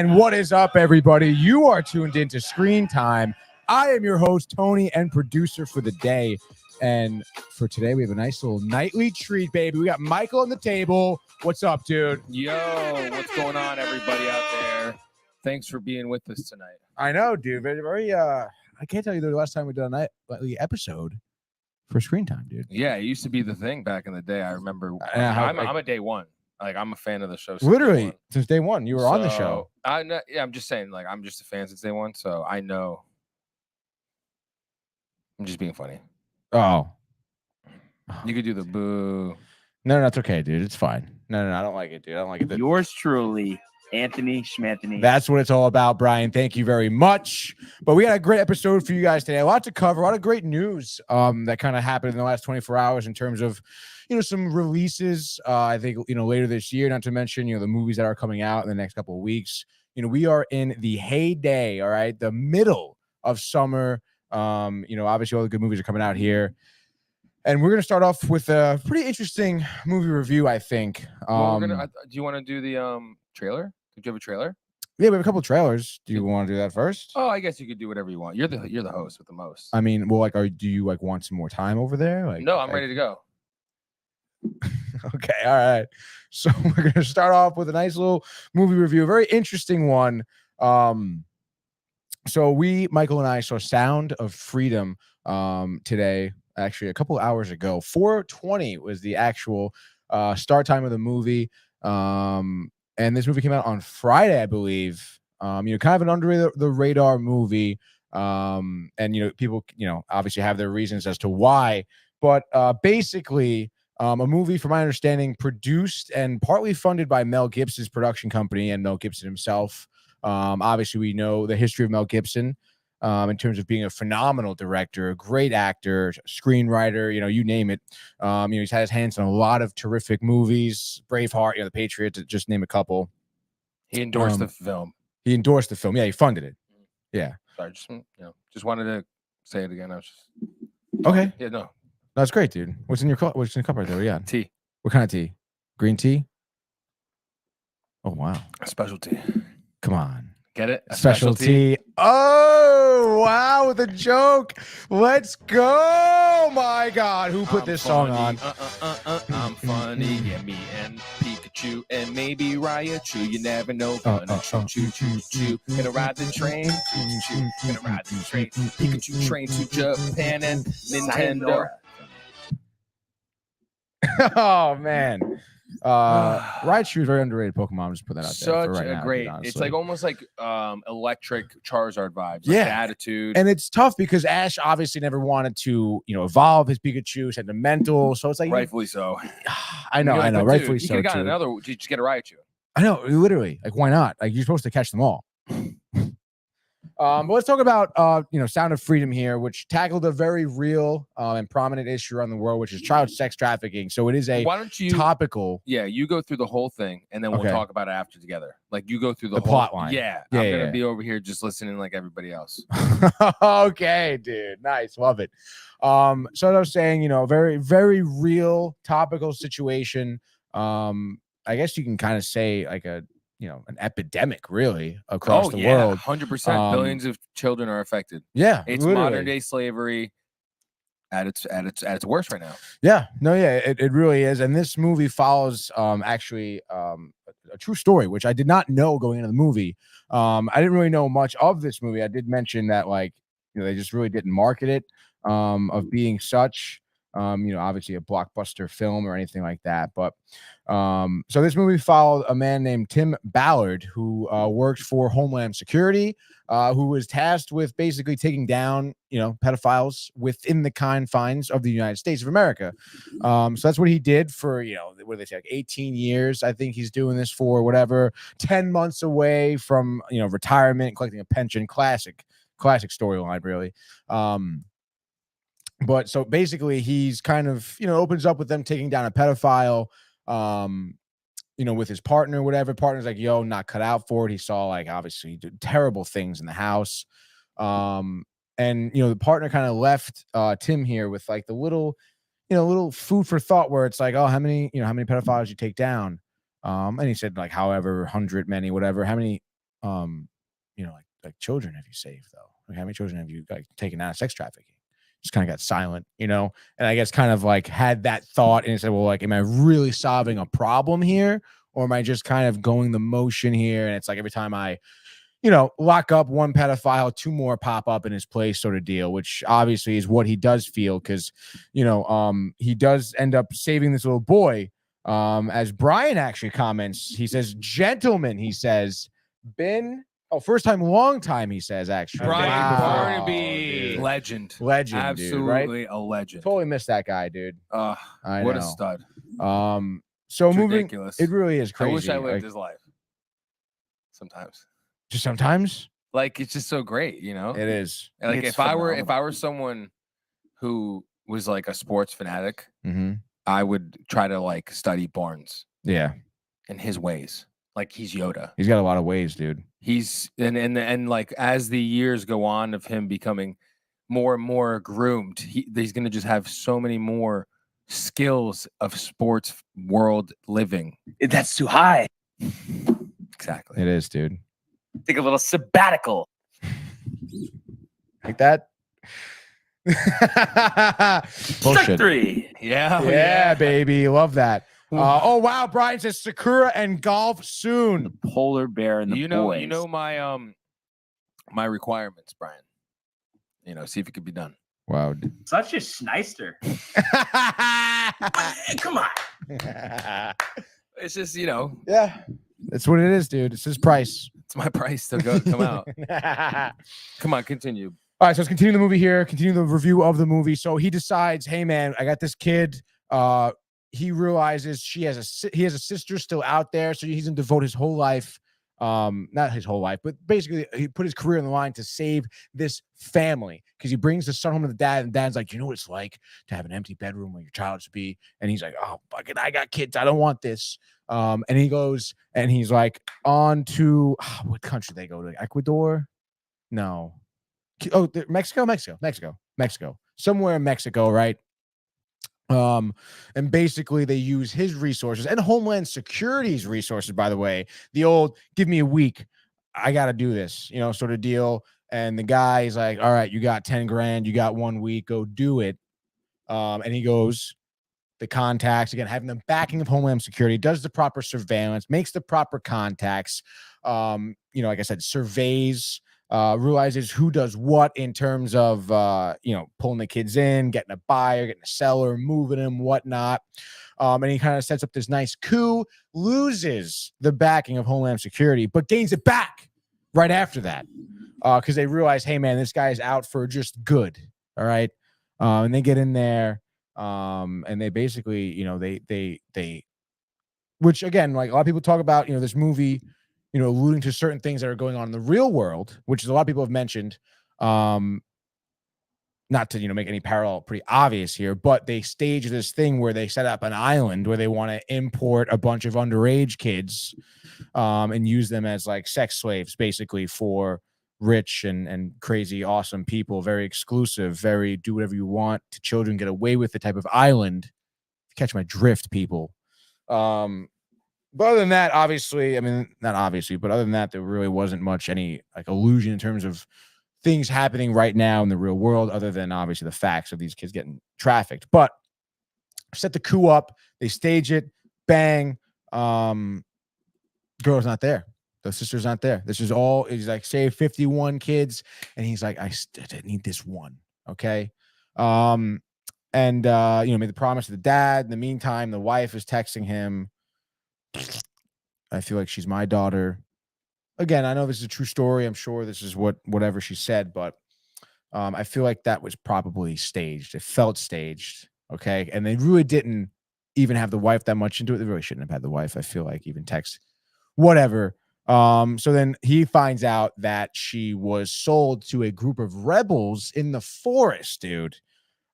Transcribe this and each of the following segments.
And what is up, everybody? You are tuned into Screen Time. I am your host, Tony, and producer for the day. And for today, we have a nice little nightly treat, baby. We got Michael on the table. What's up, dude? Yo, what's going on, everybody out there? Thanks for being with us tonight. I know, dude. Very, I can't tell you the last time we did a nightly episode for Screen Time, dude. Yeah, it used to be the thing back in the day. I remember. I'm a day one. Like, I'm a fan of the show. Literally, since day one, you were on the show. I'm just saying, like, I'm just a fan since day one, so I know. I'm just being funny. Oh. You could do the boo. No, that's okay, dude. It's fine. No, I don't like it, dude. I don't like it. Yours truly, Anthony Schmanthony. That's what it's all about, Brian. Thank you very much. But we got a great episode for you guys today. A lot to cover, a lot of great news that kind of happened in the last 24 hours in terms of, some releases, I think, later this year, not to mention, the movies that are coming out in the next couple of weeks. We are in the heyday, all right, the middle of summer. Obviously all the good movies are coming out here. And we're going to start off with a pretty interesting movie review, I think. Do you want to do the trailer? Did you have a trailer? Yeah, we have a couple of trailers. Do you want to do that first? Oh, I guess you could do whatever you want. You're the host with the most. I mean, well, do you want some more time over there? No, I'm ready to go. Okay, all right. So we're going to start off with a nice little movie review, a very interesting one. So Michael and I saw Sound of Freedom today, actually a couple of hours ago. 4:20 was the actual start time of the movie. And this movie came out on Friday, I believe. Kind of an under the radar movie. And people, obviously have their reasons as to why. But basically, a movie, from my understanding, produced and partly funded by Mel Gibson's production company and Mel Gibson himself. Obviously, we know the history of Mel Gibson in terms of being a phenomenal director, a great actor, screenwriter, you name it. He's had his hands on a lot of terrific movies, Braveheart, The Patriot, to just name a couple. He endorsed the film. He endorsed the film. Yeah, he funded it. Yeah. Sorry, just wanted to say it again. I was just okay. Yeah, no. That's great, dude. What's in your cup? What's in the cup right there? Yeah. Tea. What kind of tea? Green tea? Oh, wow. A specialty. Come on. Get it? A specialty. Oh, wow. With a joke. Let's go. My God. Who put this song on? I'm funny. Yeah, me and Pikachu and maybe Raichu. You never know. Gonna choo. Gonna ride the train. Choo. Gonna ride the train. Pikachu train to Japan and Nintendo. Oh, man. Raichu is very underrated Pokemon. I'm just put that out there. Such right a now, great. dude, it's like almost like electric Charizard vibes. Yeah, the attitude. And it's tough because Ash obviously never wanted to, evolve his Pikachu, sentimental. So it's like rightfully so. I know. Like, rightfully dude, so. You could have gotten another. Just get a Raichu. I know, literally. Like, why not? Like, you're supposed to catch them all. But let's talk about Sound of Freedom here, which tackled a very real and prominent issue around the world, which is child sex trafficking. So it is a topical. Yeah, you go through the whole thing, and then we'll talk about it after together. Like, you go through the whole plot line. Yeah, I'm gonna be over here just listening like everybody else. Okay, dude, nice, love it. So as I was saying, very, very real topical situation. I guess you can kind of say like an epidemic really across the world. 100%. Billions of children are affected. Yeah, it's literally modern day slavery at its worst right now. Yeah, no, yeah, it really is. And this movie follows actually a true story, which I did not know going into the movie. I didn't really know much of this movie. I did mention that they just really didn't market it of being such. Obviously a blockbuster film or anything like that. But so this movie followed a man named Tim Ballard who worked for Homeland Security, who was tasked with basically taking down, pedophiles within the confines of the United States of America. So that's what he did for, what do they say, like 18 years. I think he's doing this for whatever, 10 months away from, retirement, collecting a pension. Classic storyline, really. But so basically he's kind of, opens up with them taking down a pedophile, with his partner, whatever. Partner's like, yo, not cut out for it. He saw obviously terrible things in the house. And, the partner kind of left Tim here with the little, little food for thought where it's like, oh, how many pedophiles you take down? And he said however, 100, many, whatever, how many like children have you saved though? Like how many children have you like taken out of sex trafficking? Just kind of got silent, and I guess kind of like had that thought and said, well, like, am I really solving a problem here, or am I just kind of going the motion here? And it's like every time I lock up one pedophile, two more pop up in his place, sort of deal, which obviously is what he does feel because, he does end up saving this little boy. As Brian actually comments, he says, gentlemen, he says, first time, long time, he says, actually. Brian Barnaby. Barnaby. Legend, Absolutely, dude, right? A legend. Totally missed that guy, dude. What a stud. So It's moving, ridiculous. it really is crazy. I wish I lived his life. Sometimes. Just sometimes, like it's just so great, It is. Like if I were someone who was like a sports fanatic, I would try to like study Barnes. Yeah. And his ways. Like he's Yoda. He's got a lot of ways, dude. He's and like as the years go on of him becoming more and more groomed, he's gonna just have so many more skills of sports world living. That's too high. Exactly. It is, dude. Take a little sabbatical. Like that. Strike 3. Yeah, baby. Love that. Oh wow, Brian says Sakura and golf soon. The polar bear and the boys. You know my my requirements, Brian. See if it could be done. Wow. Such a shyster. Come on. It's just, Yeah. That's what it is, dude. It's his price. It's my price to come out. Come on, continue. All right, so let's continue the movie here. Continue the review of the movie. So he decides, hey man, I got this kid. He realizes he has a sister still out there, so he's gonna devote his whole life, not his whole life, but basically he put his career on the line to save this family because he brings the son home to the dad, and dad's like, you know what it's like to have an empty bedroom where your child should be, and he's like, oh fuck it, I got kids, I don't want this. And he goes and he's like on to what country they go to? Ecuador? No. Oh, Mexico, somewhere in Mexico, right? And basically they use his resources and Homeland Security's resources, by the way, the old give me a week, I gotta do this, sort of deal. And the guy's like, all right, you got 10 grand, you got 1 week, go do it. And he goes, the contacts, again, having the backing of Homeland Security, does the proper surveillance, makes the proper contacts, like I said, surveys, realizes who does what in terms of, pulling the kids in, getting a buyer, getting a seller, moving them, whatnot. And he kind of sets up this nice coup, loses the backing of Homeland Security, but gains it back right after that. Because they realize, hey, man, this guy is out for just good. All right. And they get in there. And they basically, they which again, like a lot of people talk about, this movie, alluding to certain things that are going on in the real world, which is a lot of people have mentioned, not to, make any parallel pretty obvious here, but they stage this thing where they set up an island where they want to import a bunch of underage kids, and use them as like sex slaves, basically for rich and crazy, awesome people, very exclusive, very do whatever you want to children, get away with the type of island. Catch my drift, people. But other than that, obviously, I mean, not obviously, but other than that, there really wasn't much any like illusion in terms of things happening right now in the real world, other than obviously the facts of these kids getting trafficked. But set the coup up, they stage it, bang. Girl's not there. The sister's not there. This is all, he's like, save 51 kids. And he's like, I need this one. Okay. Made the promise to the dad. In the meantime, the wife is texting him. I feel like she's my daughter. Again, I know this is a true story. I'm sure this is whatever she said, but I feel like that was probably staged. It felt staged. Okay. And they really didn't even have the wife that much into it. They really shouldn't have had the wife. I feel like even text, whatever. So then he finds out that she was sold to a group of rebels in the forest, dude.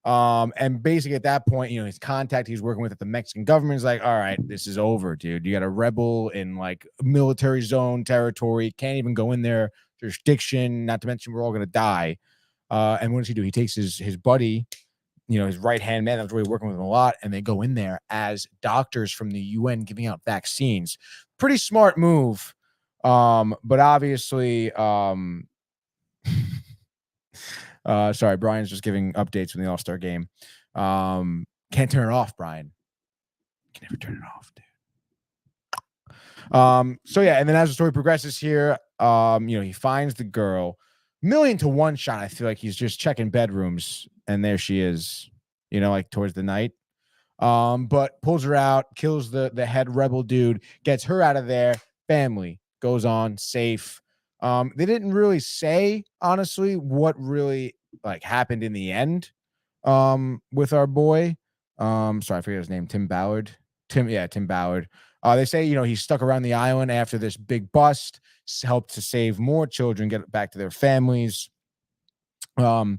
And basically at that point, his contact he's working with at the Mexican government is like, all right, this is over, dude. You got a rebel in like military zone territory. Can't even go in their jurisdiction. Not to mention we're all going to die. And what does he do? He takes his buddy, his right-hand man that was really working with him a lot, and they go in there as doctors from the UN giving out vaccines. Pretty smart move. But obviously, sorry, Brian's just giving updates from the All-Star game. Can't turn it off, Brian. Can never turn it off, dude. So yeah, and then as the story progresses here, he finds the girl. 1,000,000 to 1 shot. I feel like he's just checking bedrooms, and there she is, like towards the night. But pulls her out, kills the head rebel dude, gets her out of there. Family goes on safe. They didn't really say, honestly, what really like happened in the end with our boy. Sorry, I forget his name. Tim Ballard. Tim Ballard. They say, he's stuck around the island after this big bust, helped to save more children, get back to their families. Other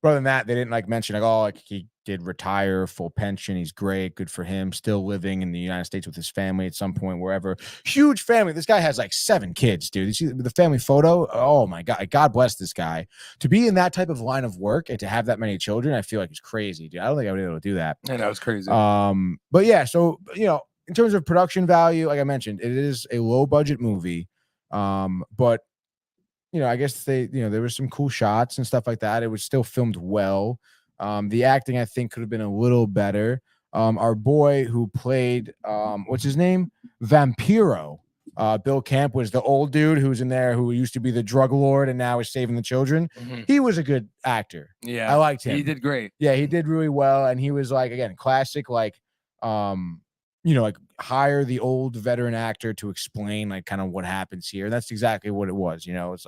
than that, they didn't mention he did retire, full pension. He's great, good for him. Still living in the United States with his family at some point, wherever. Huge family. This guy has 7 kids, dude. You see the family photo? Oh my God. God bless this guy. To be in that type of line of work and to have that many children, I feel like it's crazy, dude. I don't think I would be able to do that. I know, it's crazy. But yeah, so in terms of production value, like I mentioned, it is a low budget movie. But I guess there were some cool shots and stuff like that. It was still filmed well. The acting, I think, could have been a little better. Our boy who played, what's his name? Vampiro. Bill Camp was the old dude who's in there who used to be the drug lord and now is saving the children. Mhm. He was a good actor. Yeah. I liked him. He did great. Yeah, he did really well. And he was again, classic, hire the old veteran actor to explain kind of what happens here. That's exactly what it was. It's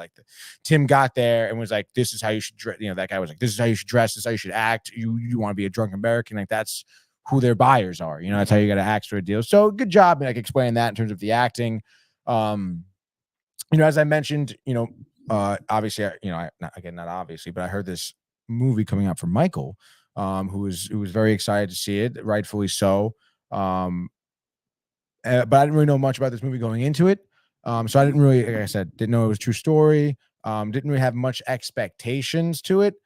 Tim got there and was like, this is how you should dress. That guy was like, this is how you should dress. This is how you should act. You want to be a drunk American. That's who their buyers are. That's how you got to act for a deal. So good job explaining that in terms of the acting. As I mentioned, obviously, not obviously, but I heard this movie coming out from Michael, who was very excited to see it, rightfully so. But I didn't really know much about this movie going into it. So I didn't really, like I said, didn't know it was a true story. Didn't really have much expectations to it,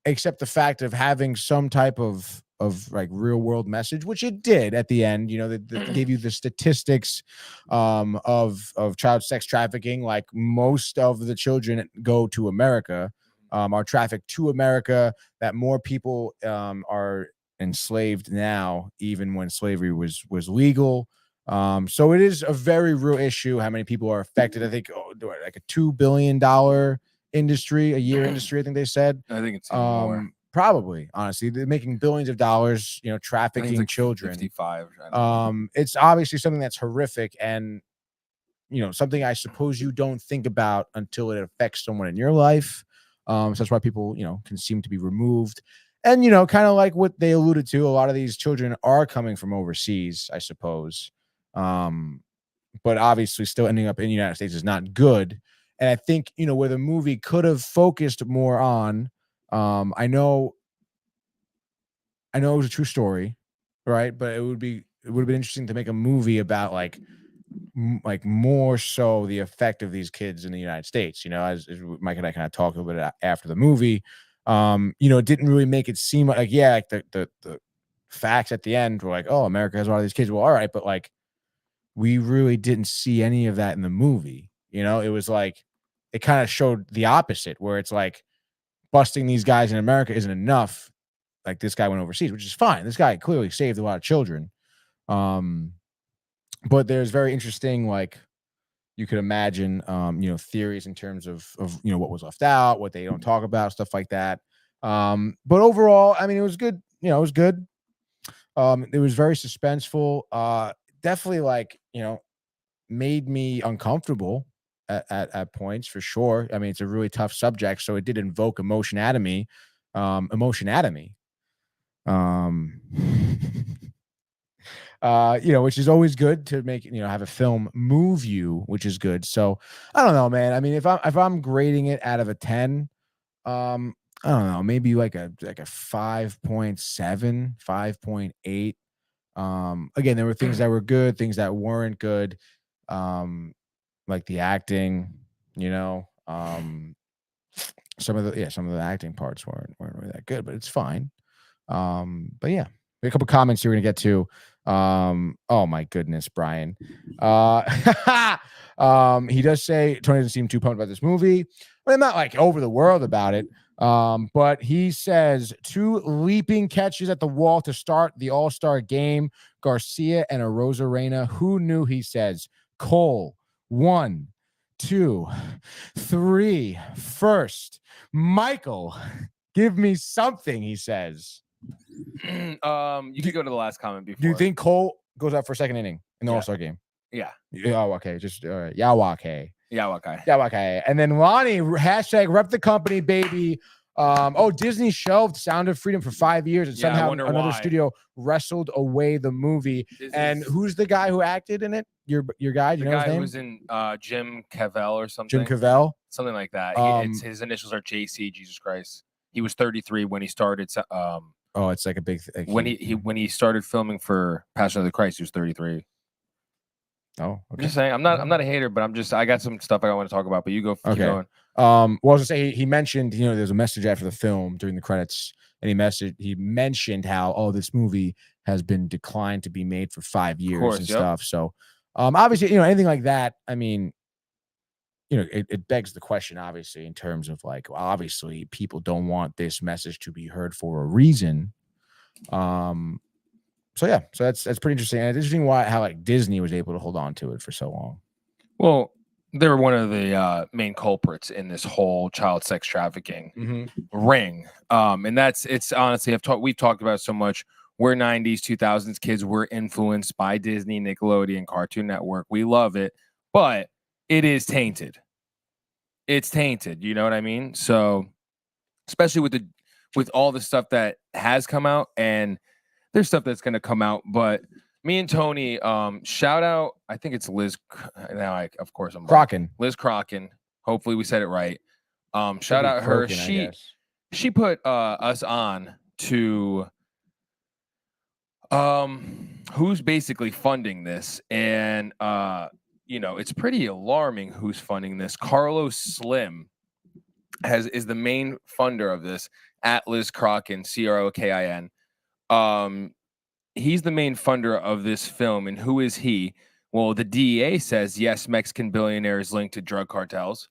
except the fact of having some type of real world message, which it did at the end. They gave you the statistics of child sex trafficking. Most of the children go to America, are trafficked to America. That more people are enslaved now, even when slavery was legal. So it is a very real issue how many people are affected. I think a $2 billion industry, a year industry, I think they said. I think it's even more. Probably, honestly, they're making billions of dollars, trafficking children. 55. It's obviously something that's horrific and something I suppose you don't think about until it affects someone in your life. So that's why people, can seem to be removed. And, kind of like what they alluded to, a lot of these children are coming from overseas, I suppose. But obviously still ending up in the United States is not good. And I think, where the movie could have focused more on, I know it was a true story, right? But it would have been interesting to make a movie about more so the effect of these kids in the United States, as Mike and I kind of talked a little bit after the movie. It didn't really make it seem the facts at the end were oh, America has a lot of these kids. Well, all right, but we really didn't see any of that in the movie. It was it kind of showed the opposite, where it's busting these guys in America isn't enough. This guy went overseas, which is fine. This guy clearly saved a lot of children. But there's very interesting, you could imagine, theories in terms of what was left out, what they don't talk about, stuff like that. But overall, I mean, it was good. It was good. It was very suspenseful. Definitely made me uncomfortable at points, for sure. I mean, it's a really tough subject, so it did invoke emotion out of me. Which is always good to make, have a film move you, which is good. So I don't know, man. I mean, if I'm grading it out of a 10, I don't know, maybe like a 5.7, 5.8. Again, there were things that were good, things that weren't good. Like the acting, some of the acting parts weren't really that good, but it's fine. But yeah, a couple comments you're gonna get to. Oh my goodness, Brian. He does say Tony doesn't seem too pumped about this movie, but I'm not like over the world about it. But he says 2 leaping catches at the wall to start the All-Star game. Garcia and a Rosarena. Who knew? He says Cole 1, 2, 3. First, Michael, give me something. He says. You could go to the last comment before. Do you think Cole goes out for second inning in the All-Star game? Yeah. Oh, okay. Just Yawake. Yeah. And then Lonnie, hashtag rep the company, baby. Disney shelved Sound of Freedom for 5 years, and somehow another studio wrestled away the movie. And who's the guy who acted in it? Your guy? Do you know his name? Who's in Jim Cavell or something. Jim Cavell? Something like that. His initials are JC, Jesus Christ. He was 33 when he started. It's like a big thing. When he started filming for Passion of the Christ, he was 33. Oh, okay. I'm just saying, I'm not a hater, but I got some stuff I want to talk about, but you go. Okay. Keep going. Well, I was gonna say he mentioned, there's a message after the film during the credits, and he mentioned how this movie has been declined to be made for 5 years and stuff. So, obviously, anything like that, I mean, it begs the question, obviously, in terms of like, well, obviously, people don't want this message to be heard for a reason. So that's pretty interesting. And it's interesting how like Disney was able to hold on to it for so long. Well, they're one of the main culprits in this whole child sex trafficking ring. And it's honestly, we've talked about it so much. We're 90s, 2000s kids. We're influenced by Disney, Nickelodeon, Cartoon Network. We love it, but it is tainted. It's tainted. You know what I mean? So, especially with all the stuff that has come out, and there's stuff that's going to come out, but me and Tony, shout out, I think it's Liz. Now, of course, I'm Crocken. Liz Crocken. Hopefully, we said it right. Shout out her. She put us on to who's basically funding this, and it's pretty alarming who's funding this. Carlos Slim is the main funder of this at Liz Crocken, Crokin. He's the main funder of this film, and who is he? Well, the DEA says yes, Mexican billionaires linked to drug cartels.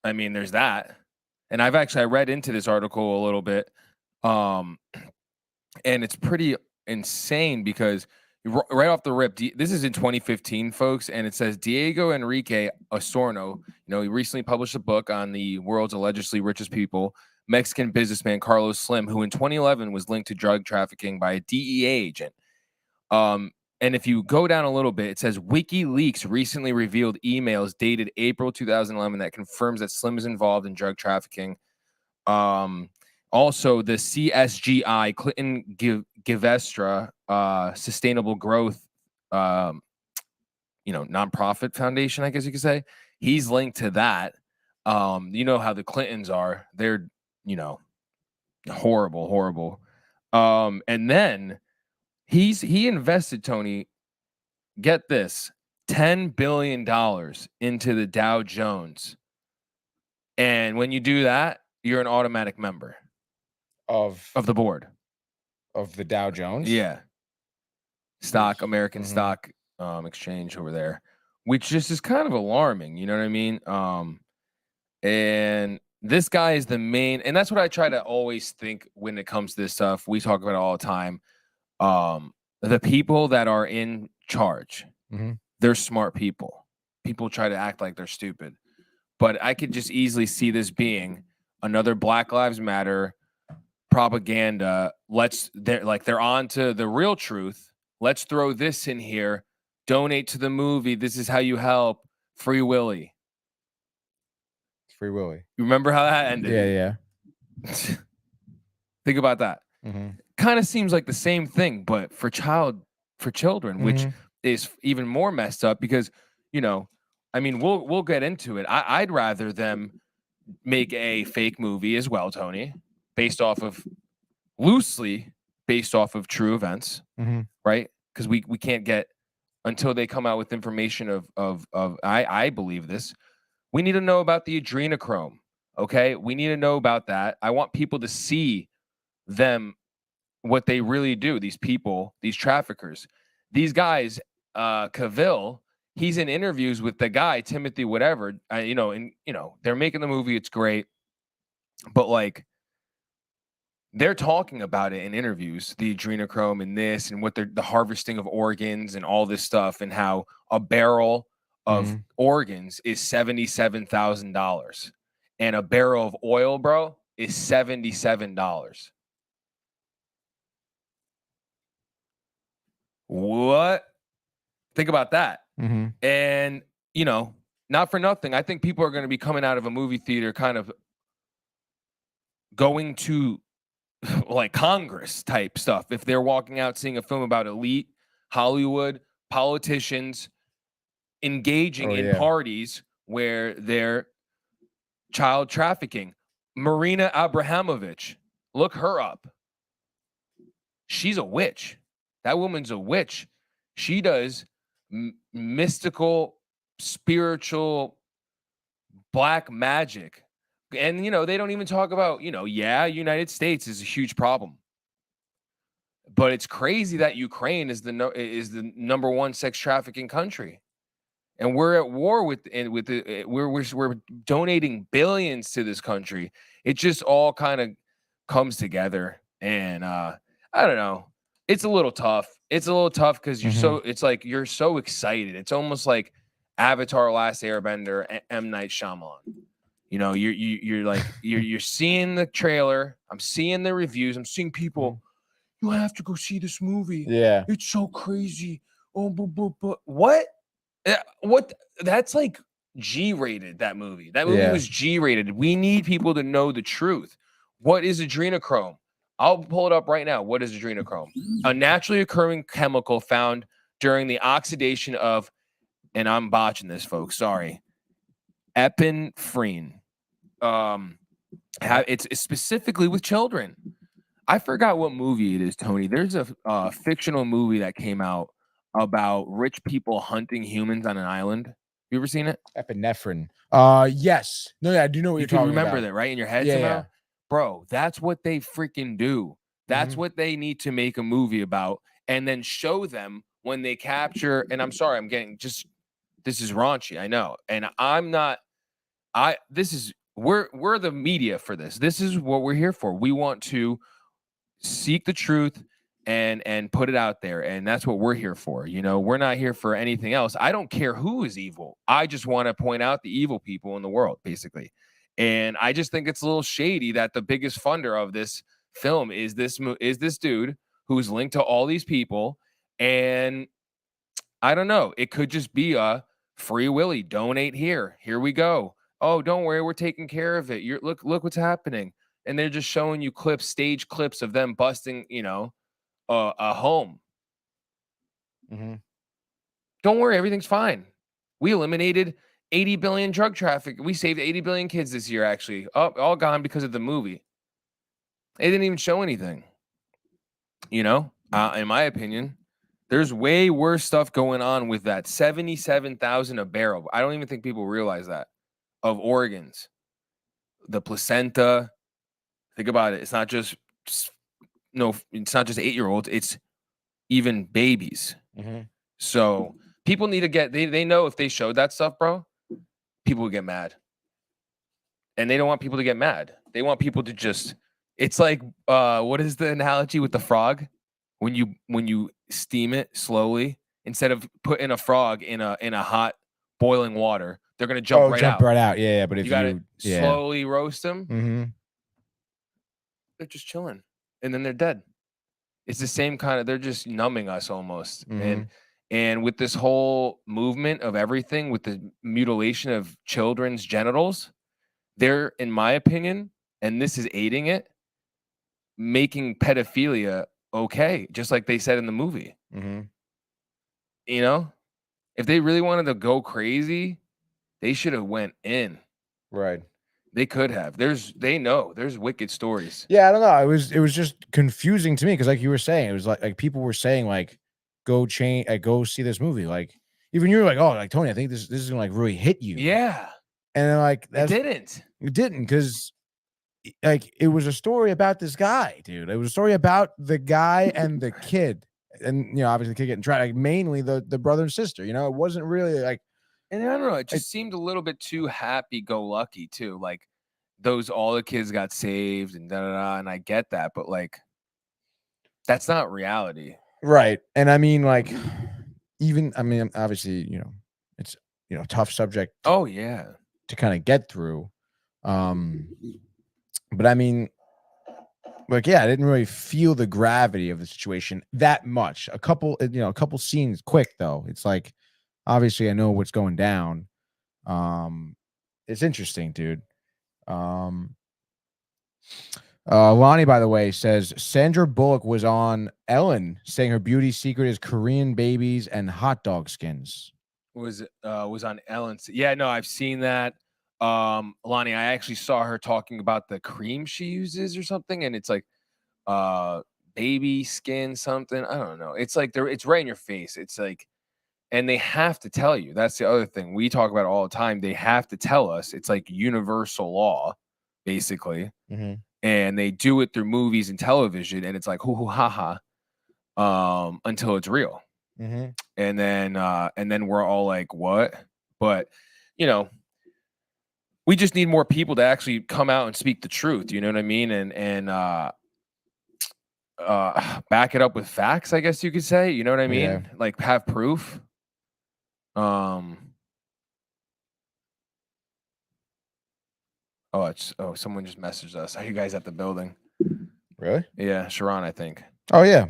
I mean, there's that, and I read into this article a little bit, and it's pretty insane because right off the rip, this is in 2015, folks, and it says Diego Enrique Osorno. He recently published a book on the world's allegedly richest people. Mexican businessman Carlos Slim, who in 2011 was linked to drug trafficking by a DEA agent. And if you go down a little bit, it says WikiLeaks recently revealed emails dated April 2011 that confirms that Slim is involved in drug trafficking. Also, the CSGI, Clinton Givestra, Sustainable Growth, nonprofit foundation, I guess you could say, he's linked to that. You know how the Clintons are. They're horrible. And then he invested, Tony, get this, $10 billion into the Dow Jones. And when you do that, you're an automatic member of the board of the Dow Jones. Yeah. American stock exchange over there, which just is kind of alarming. You know what I mean? And this guy is the main, and that's what I try to always think when it comes to this stuff. We talk about it all the time. The people that are in charge, they're smart people. People try to act like they're stupid, but I could just easily see this being another Black Lives Matter propaganda. They're on to the real truth. Let's throw this in here. Donate to the movie. This is how you help. Free Willy. Free Willy. You remember how that ended? Yeah. Think about that. Kind of seems like the same thing, but for children, which is even more messed up because, we'll get into it. I'd rather them make a fake movie as well, Tony, loosely based off of true events, right? Because we can't get until they come out with information of I believe this. We need to know about the adrenochrome, okay? We need to know about that. I want people to see them, what they really do, these people, these traffickers. These guys, Cavill, he's in interviews with the guy, Timothy, whatever, you know, and, you know, they're making the movie. It's great. But like, they're talking about it in interviews, the adrenochrome and this, and what they're the harvesting of organs and all this stuff, and how a barrel of organs is $77,000, and a barrel of oil, bro, is $77. What? Think about that. And, you know, not for nothing, I think people are going to be coming out of a movie theater kind of going to like Congress type stuff if they're walking out seeing a film about elite Hollywood politicians engaging in parties where they're child trafficking. Marina Abramovich, look her up. She's a witch. That woman's a witch. She does mystical, spiritual, black magic. And, you know, they don't even talk about, you know, United States is a huge problem. But it's crazy that Ukraine is the number one sex trafficking country. And we're at war we're donating billions to this country. It just all kind of comes together. And I don't know. It's a little tough. It's a little tough because it's like you're so excited. It's almost like Avatar: Last Airbender, M. Night Shyamalan. You know, you're like you're seeing the trailer. I'm seeing the reviews. I'm seeing people. You have to go see this movie. Yeah, it's so crazy. Oh, but what? What? That's like G-rated. That movie. That movie was G-rated. We need people to know the truth. What is adrenochrome? I'll pull it up right now. What is adrenochrome? A naturally occurring chemical found during the oxidation of, and I'm botching this, folks. Sorry. Epinephrine. It's specifically with children. I forgot what movie it is, Tony. There's a fictional movie that came out about rich people hunting humans on an island. You ever seen it? Epinephrine. Yes. No, yeah, I do know what you're talking about. You remember that, right? In your head somehow? Yeah. Bro, that's what they freaking do. That's what they need to make a movie about, and then show them when they capture. And I'm sorry, this is raunchy, I know. And we're the media for this. This is what we're here for. We want to seek the truth and put it out there. And that's what we're here for. You know, we're not here for anything else. I don't care who is evil. I just want to point out the evil people in the world, basically. And I just think it's a little shady that the biggest funder of this film is this dude who's linked to all these people. And I don't know. It could just be a Free Willy, donate here. Here we go. Oh, don't worry, we're taking care of it. Look what's happening. And they're just showing you stage clips of them busting, you know, a home. Don't worry, everything's fine. We eliminated 80 billion drug traffic. We saved 80 billion kids this year, actually. All gone because of the movie. They didn't even show anything. You know, in my opinion, there's way worse stuff going on with that 77,000 a barrel. I don't even think people realize that, of organs. The placenta. Think about it. It's not just 8-year-olds. It's even babies. So people need to get, they know if they showed that stuff, bro, people would get mad. And they don't want people to get mad. They want people to just, it's like, what is the analogy with the frog? When you steam it slowly, instead of putting a frog in a hot boiling water, they're going to jump right out. Yeah. But if you got to slowly roast them, they're just chilling. And then they're dead. It's the same kind of, they're just numbing us almost. And with this whole movement of everything, with the mutilation of children's genitals, they're, in my opinion, and this is aiding it, making pedophilia okay, just like they said in the movie. You know, if they really wanted to go crazy, they should have went in. Right. They could have. There's wicked stories. Yeah, I don't know. It was just confusing to me because, like you were saying, it was like people were saying like, go see this movie. Like even you were like, oh, like Tony, I think this is gonna like really hit you. Yeah. And then like it didn't because like it was a story about this guy, dude. It was a story about the guy and the kid. and obviously the kid getting tried, like mainly the brother and sister. It wasn't really like. And I don't know, it just seemed a little bit too happy-go-lucky too. Like all the kids got saved and da da da, and I get that, but like that's not reality. Right. And I mean, like, obviously, it's a tough subject. Oh yeah. To kind of get through. But I mean, like, yeah, I didn't really feel the gravity of the situation that much. A couple scenes quick though. It's like, obviously I know what's going down. It's interesting, dude. Lonnie, by the way, says Sandra Bullock was on Ellen saying her beauty secret is Korean babies and hot dog skins. Was on Ellen. Yeah, no, I've seen that. Lonnie, I actually saw her talking about the cream she uses or something, and it's like baby skin something. I don't know. It's like it's right in your face. It's like, and they have to tell you. That's the other thing we talk about all the time. They have to tell us. It's like universal law, basically. Mm-hmm. And they do it through movies and television, and it's like hoo hoo ha ha, until it's real. Mm-hmm. And then we're all like, what? But we just need more people to actually come out and speak the truth. You know what I mean? And back it up with facts, I guess you could say. You know what I mean? Yeah. Like have proof. Someone just messaged us. Are you guys at the building? Really? Yeah, Sharon, I think. Oh yeah.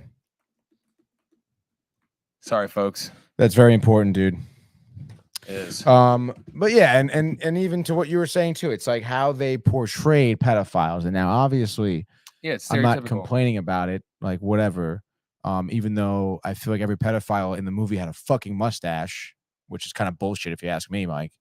Sorry, folks. That's very important, dude. It is. But yeah, and even to what you were saying too, it's like how they portrayed pedophiles. And now obviously, yeah, it's I'm not complaining about it, like whatever. Even though I feel like every pedophile in the movie had a fucking mustache, which is kind of bullshit if you ask me, Mike.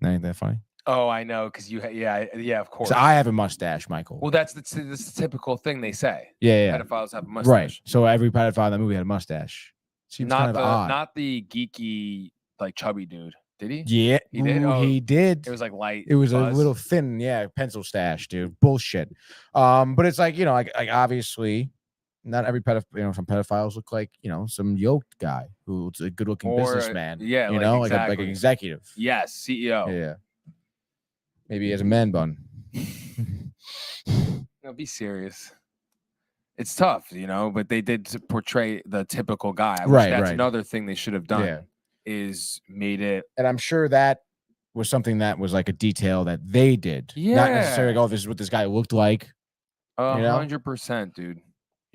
Ain't that funny? Oh, I know, because yeah, of course. So I have a mustache, Michael. Well, that's the typical thing they say. Yeah. Pedophiles have a mustache. Right. So every pedophile in that movie had a mustache. Seems kind of odd. Not the geeky, like chubby dude. Did he? Yeah, he did. He did. It was like light. It was buzz. a little thin, pencil stash, dude. Bullshit. But it's like like obviously, not every pedophile, some pedophiles look like some yoked guy who's a good-looking businessman. Yeah, like an executive. Yes, CEO. Yeah. Maybe he has a man bun. No, be serious. It's tough, but they did portray the typical guy. That's another thing they should have done. Yeah. Is made it. And I'm sure that was something that was like a detail that they did. Yeah. Not necessarily, this is what this guy looked like. 100%, dude.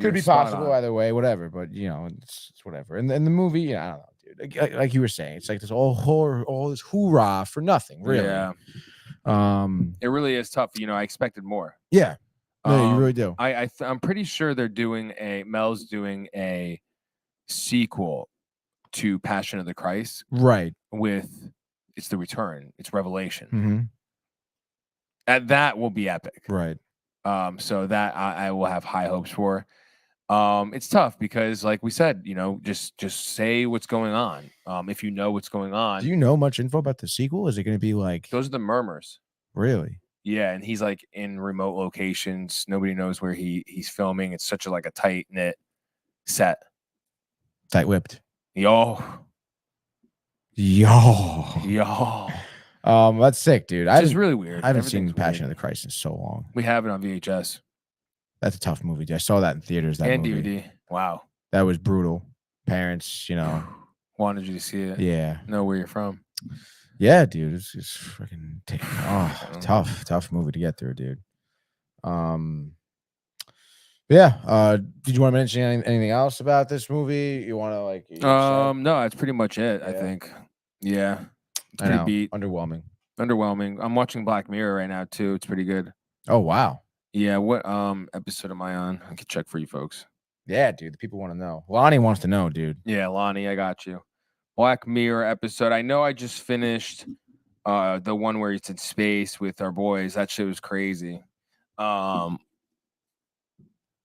Could be possible either way, whatever. But, it's whatever. And the movie, I don't know, dude. Like you were saying, it's like this all this hoorah for nothing, really. Yeah. It really is tough. I expected more. Yeah. No, you really do. I'm pretty sure Mel's doing a sequel to Passion of the Christ. Right. It's the return. It's Revelation. Mm-hmm. And that will be epic. Right. So that I will have high hopes for. It's tough because, like we said, just say what's going on. If you know what's going on. Do you know much info about the sequel? Is it going to be like? Those are the murmurs. Really? Yeah, and he's like in remote locations. Nobody knows where he's filming. It's such a tight knit set. Tight whipped. Yo. That's sick, dude. It's really weird. I haven't seen Passion of the Christ in so long. We have it on VHS. That's a tough movie. I saw that in theaters. And movie. DVD. Wow. That was brutal. Parents, wanted you to see it. Yeah. Know where you're from. Yeah, dude. It's just freaking tough movie to get through, dude. Yeah. Did you want to mention anything else about this movie? You want to no, that's pretty much it. Yeah. I think. Yeah. It's pretty beat. Underwhelming. I'm watching Black Mirror right now too. It's pretty good. Oh wow. Yeah. What episode am I on? I can check for you folks. Yeah, dude. The people want to know. Lonnie wants to know, dude. Yeah, Lonnie, I got you. Black Mirror episode. I know I just finished the one where it's in space with our boys. That shit was crazy. You know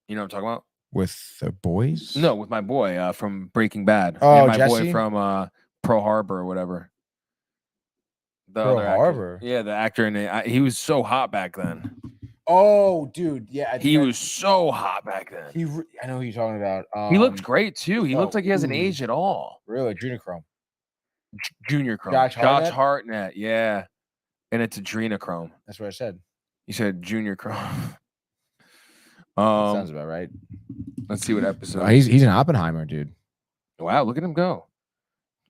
what I'm talking about? With the boys? No, with my boy from Breaking Bad. Oh, my Jesse? boy from Pearl Harbor or whatever. Pearl Harbor? Yeah, the actor in it. He was so hot back then. Oh, dude, yeah, He was so hot back then. I know who you're talking about. He looked great too. He looked like he hasn't ooh. aged at all. Really, Adrenochrome. Junior Chrome. Josh Hartnett? Hartnett, yeah. And it's Adrenochrome. That's what I said. You said Junior Chrome. That sounds about right. Let's see what episode. Oh, he's an Oppenheimer, dude. Wow, look at him go.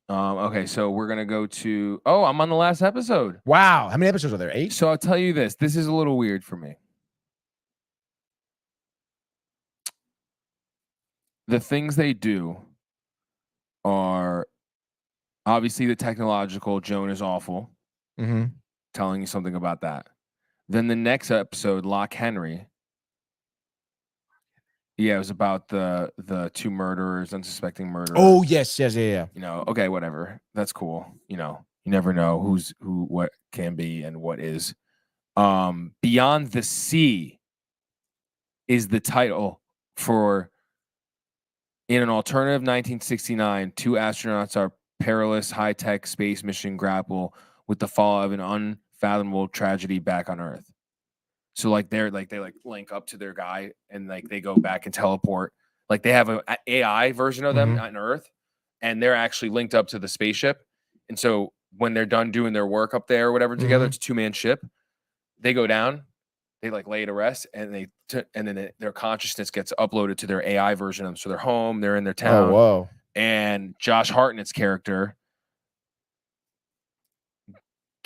Okay, so we're gonna go to. Oh, I'm on the last episode. Wow, how many episodes are there? 8? So I'll tell you this. This is a little weird for me. The things they do are obviously the technological. Joan is awful. Mm-hmm. Telling you something about that. Then the next episode, Lock Henry. Yeah, it was about the 2 murderers, unsuspecting murderers. Oh, yes, yeah. You know, okay, whatever. That's cool. You know, you never know who, what can be, and what is. Beyond the Sea is the title for. In an alternative 1969, 2 astronauts are perilous high-tech space mission grapple with the fallout of an unfathomable tragedy back on Earth. So like they link up to their guy and like they go back and teleport. Like they have an AI version of them on Earth, and they're actually linked up to the spaceship. And so when they're done doing their work up there or whatever together, it's a 2-man ship. They go down, they like lay to rest, and then their consciousness gets uploaded to their AI version of them. So they're home, they're in their town. Oh, whoa. And Josh Hartnett's character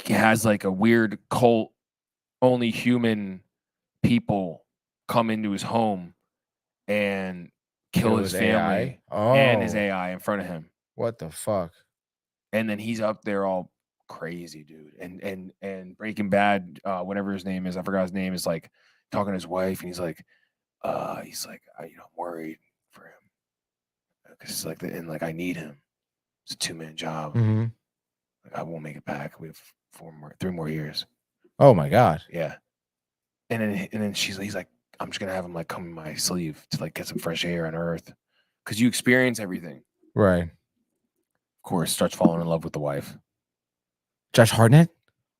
has like a weird cult. Only human people come into his home and kill his family and his AI in front of him. What the fuck? And then he's up there all crazy, dude. And Breaking Bad, whatever his name is, I forgot his name, is like talking to his wife, and he's like, I'm worried for him because it's like I need him. It's a 2-man job. Like, I won't make it back. We have 3 more years. Oh my god. Yeah. And then he's like, I'm just gonna have him like come in my sleeve to like get some fresh air on Earth, because you experience everything. Right. Of course, starts falling in love with the wife. Josh Hartnett?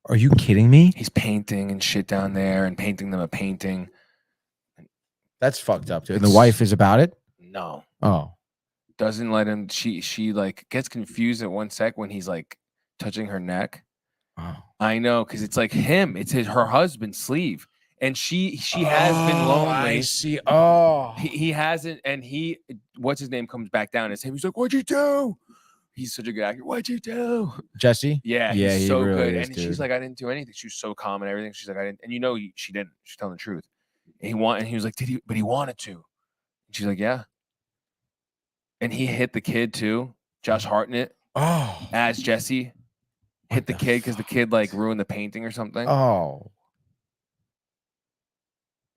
Are you kidding me? He's painting and shit down there and painting them a painting. That's fucked up, dude. And the wife is about it? No. Oh. Doesn't let him. She like gets confused at one sec when he's like touching her neck. Oh. I know, because it's like him. It's her husband's sleeve. And she has been lonely. I see. Oh. He hasn't, and what's his name comes back down as him. He's like, "What'd you do?" He's such a good actor. What'd you do? Jesse? Yeah, yeah, he's so really good. Is, and dude. she's like, I didn't do anything. She was so calm and everything. She's like, I didn't. And you know, she didn't. She's telling the truth. And he was like, did he? But he wanted to. And she's like, yeah. And he hit the kid too. Josh Hartnett. Oh. As Jesse. Hit the kid because the kid like ruined the painting or something. Oh.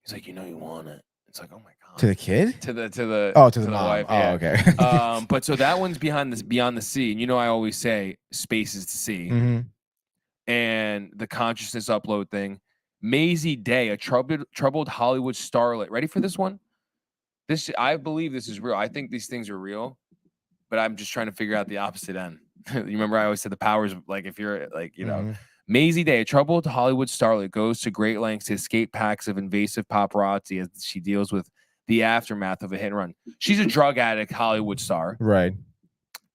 He's like, you know, you want it. It's like, oh my god. To the kid? To the mom. wife. Oh, Yeah. okay. But so that one's beyond the sea. And you know, I always say space is the sea. And the consciousness upload thing. Maisie Day, a troubled Hollywood starlet. Ready for this one? I believe this is real. I think these things are real, but I'm just trying to figure out the opposite end. You remember I always said the powers of, like, if you're like, you know, Maisie Day, a troubled Hollywood starlet, goes to great lengths to escape packs of invasive paparazzi as she deals with the aftermath of a hit and run. She's a drug addict Hollywood star. Right.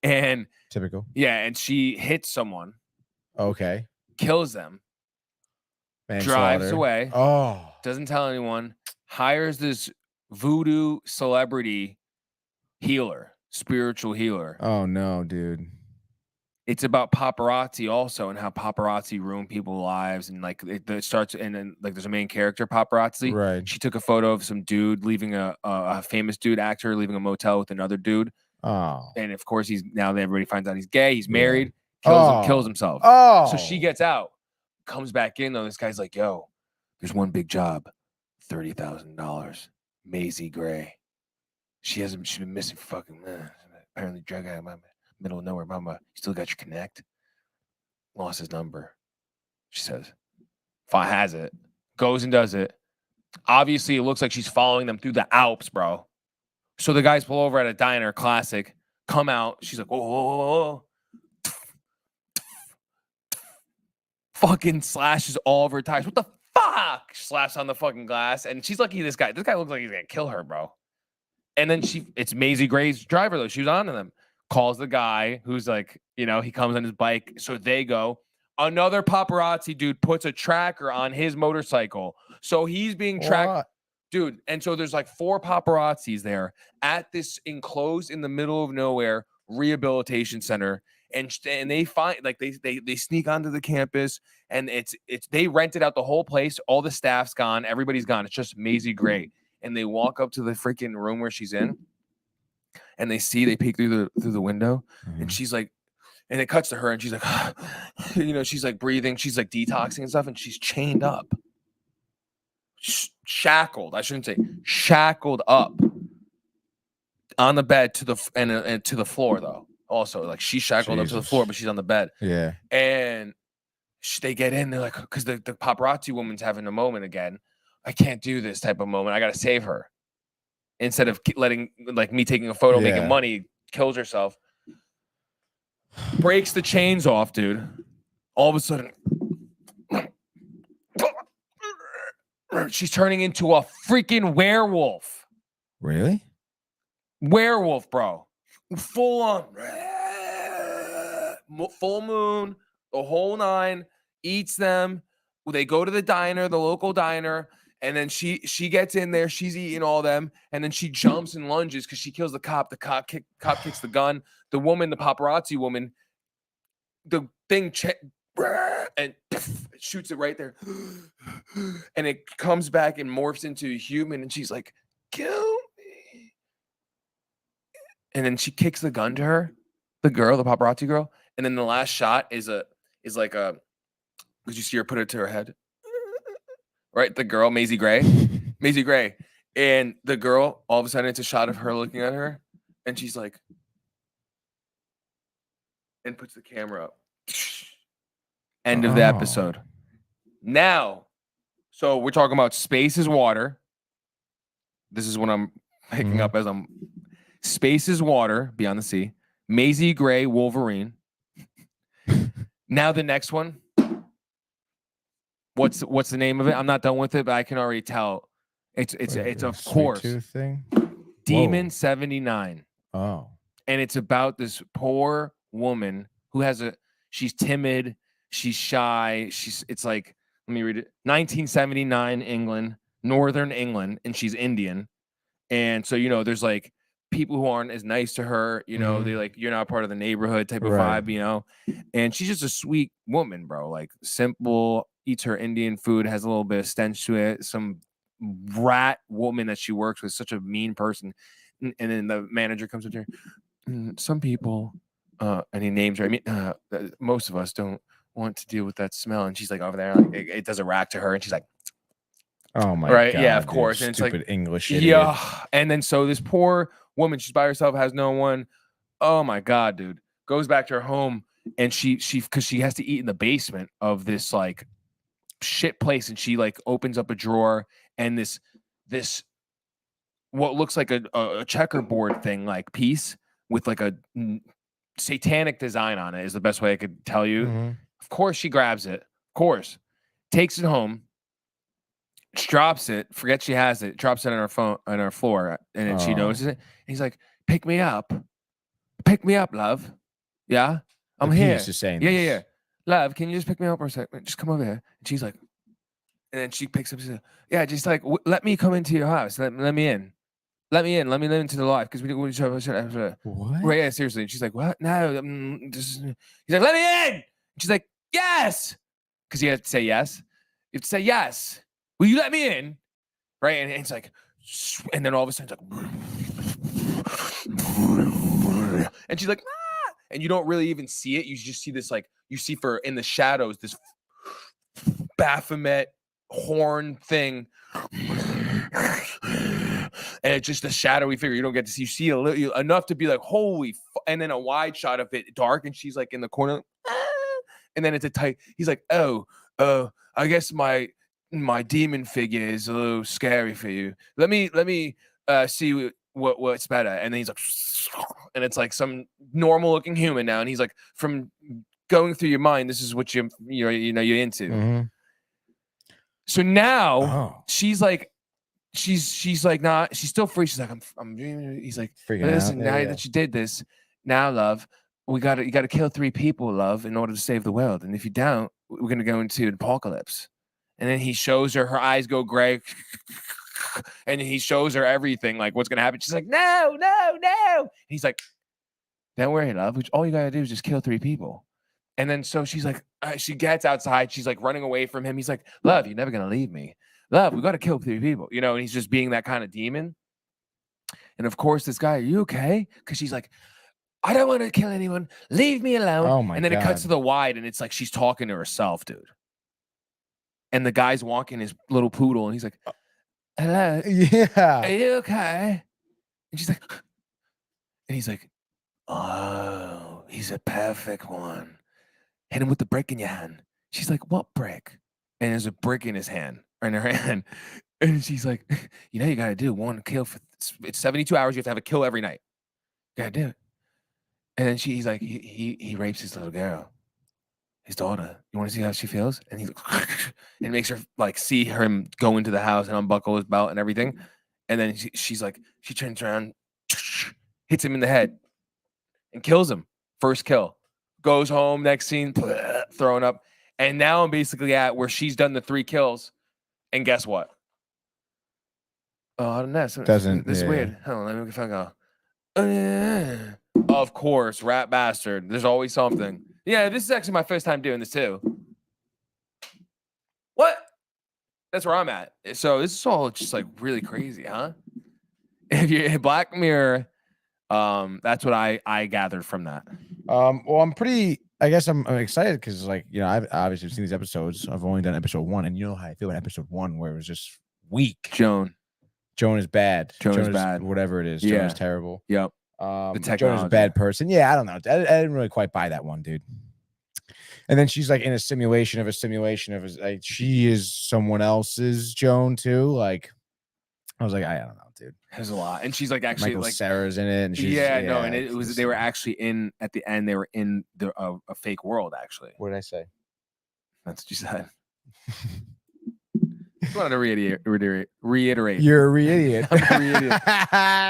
And typical. Yeah, and she hits someone. Okay. Kills them. Drives away. Oh. Doesn't tell anyone. Hires this voodoo celebrity healer, spiritual healer. Oh no, dude. It's about paparazzi also, and how paparazzi ruin people's lives, and like it starts, and then like there's a main character, paparazzi. Right. She took a photo of some dude leaving a famous dude actor leaving a motel with another dude. Oh. And of course now that everybody finds out he's gay, he's married, kills himself. Oh. So she gets out, comes back in though. This guy's like, yo, there's one big job, $30,000. Maisie Gray. She's been missing for fucking apparently drug out of my middle of nowhere. Mama, you still got your connect? Lost his number. She says. Has it. Goes and does it. Obviously, it looks like she's following them through the Alps, bro. So the guys pull over at a diner, classic, come out. She's like, whoa, whoa, whoa, whoa. Fucking slashes all of her tires. What the fuck, slaps on the fucking glass, and she's lucky this guy looks like he's gonna kill her, bro. And then it's Maisie Gray's driver though. She was on to them. Calls the guy who's like, he comes on his bike. So they go. Another paparazzi dude puts a tracker on his motorcycle. So he's being tracked. Dude, and so there's like 4 paparazzis there at this enclosed in the middle of nowhere rehabilitation center. And they find like they sneak onto the campus, and they rented out the whole place. All the staff's gone, everybody's gone. It's just Maisie Gray. And they walk up to the freaking room where she's in, and they peek through the window, and she's like, and it cuts to her, and she's like, she's like breathing, she's like detoxing and stuff, and she's chained up, shackled. I shouldn't say shackled up on the bed to the floor though. Also, like she's shackled up to the floor, but she's on the bed. Yeah, and they get in. They're like, because the paparazzi woman's having a moment again. I can't do this type of moment. I got to save her. Instead of letting like me taking a photo, making money, kills herself. Breaks the chains off, dude. All of a sudden, she's turning into a freaking werewolf. Really? Werewolf, bro. Full on. Full moon, the whole 9, eats them. They go to the diner, the local diner. And then she gets in there. She's eating all them. And then she jumps and lunges because she kills the cop. The cop kicks the gun. The woman, the paparazzi woman, the thing and shoots it right there. And it comes back and morphs into a human. And she's like, kill me. And then she kicks the gun to her, the girl, the paparazzi girl. And then the last shot is like a, because you see her put it to her head. Right, the girl, Maisie Gray. And the girl, all of a sudden, it's a shot of her looking at her, and she's like, and puts the camera up. End of the episode. Now, so we're talking about space is water. This is what I'm picking up as I'm. Space is water, beyond the sea. Maisie Gray, Wolverine. Now the next one. What's the name of it? I'm not done with it, but I can already tell. It's of course thing. Demon 79. Oh. And it's about this poor woman who she's timid, she's shy, it's like, let me read it. 1979 England, Northern England, and she's Indian. And so, there's like people who aren't as nice to her, they like, you're not part of the neighborhood type of vibe, and she's just a sweet woman, bro. Like simple, eats her Indian food, has a little bit of stench to it. Some rat woman that she works with, such a mean person. And then the manager comes up to her. Some people, and he names her. I mean, most of us don't want to deal with that smell. And she's like over there, like, it does a rack to her, and she's like, oh my God. Yeah, of course. And it's like English idiot. Yeah. And then so this poor woman, she's by herself, has no one. Oh my God, dude. Goes back to her home, and she because she has to eat in the basement of this like shit place, and she like opens up a drawer, and this what looks like a checkerboard thing, like piece with like a satanic design on it, is the best way I could tell you. Of course she grabs it, of course, takes it home, drops it, forgets she has it, drops it on her floor, and then she notices it. He's like, pick me up, love. Yeah, I'm here. Just saying yeah. Love, can you just pick me up for a second? Just come over here. And she's like, and then she picks up, says, yeah, just like, let me come into your house. Let me in. Let me in. Let me live into the life. Because we what? Right, yeah, seriously. And she's like, what? No. He's like, let me in. And she's like, yes. Because you have to say yes. You have to say yes. Will you let me in? Right? And it's like, and then all of a sudden it's like, and she's like, ah! And you don't really even see it. You just see this, like, you see in the shadows, this Baphomet horn thing. And it's just a shadowy figure. You don't get to see. You see a little enough to be like, holy, and then a wide shot of it dark, and she's like in the corner, and then it's a tight. He's like, oh, I guess my demon figure is a little scary for you. Let me see what's better. And then he's like, and it's like some normal looking human now, and he's like, from going through your mind, this is what you're into. So now Oh. she's like, nah, she's still free. She's like, I'm dreaming. He's like, Freaking listen, out. now Yeah. that you did this, now, love, you gotta kill 3 people, love, in order to save the world. And if you don't, we're gonna go into an apocalypse. And then he shows her eyes go gray, and he shows her everything, like what's gonna happen. She's like, no. And he's like, don't worry, love. All you gotta do is just kill 3 people. And then so she's like, she gets outside. She's like running away from him. He's like, love, you're never gonna leave me. Love, we gotta kill 3 people. You know, and he's just being that kind of demon. And of course, this guy, are you okay? Because she's like, I don't want to kill anyone. Leave me alone. Oh my And then God. it cuts to the wide, and it's like she's talking to herself, dude. And the guy's walking his little poodle, and he's like, hello. Yeah. Are you okay? And she's like, and he's like, oh, he's a perfect one. Hit him with the brick in your hand. She's like, what brick? And there's a brick in his hand, or in her hand. And she's like, you know, you got to do 1 kill for, it's 72 hours. You have to have a kill every night. You got to do it. And then he's like, he rapes his little girl, his daughter. You want to see how she feels? And he and makes her like see him go into the house and unbuckle his belt and everything. And then she's like, she turns around, hits him in the head, and kills him. First kill. Goes home. Next scene, throwing up. And now I'm basically at where she's done the 3 kills. And guess what? Oh, I don't know. This is weird. Hold on, let me fucking go. Of course, rat bastard. There's always something. Yeah, this is actually my first time doing this too. What? That's where I'm at. So this is all just like really crazy, huh? If you're Black Mirror, that's what I gathered from that. Well, I'm excited because, like, you know, I've obviously seen these episodes. I've only done episode 1, and you know how I feel about episode 1, where it was just weak. Joan is bad. Joan is bad. Whatever it is. Yeah. Joan is terrible. Yep. The technology. Joan is a bad person. Yeah, I don't know. I didn't really quite buy that one, dude. And then she's like in a simulation of like she is someone else's Joan too. Like, I was like, I don't know, dude. There's a lot, and she's like actually Michael like Cera's in it, and she's and it was they were actually in at the end. They were in a fake world actually. What did I say? That's what you said. Just wanted to reiterate. You're a idiot. I'm a idiot.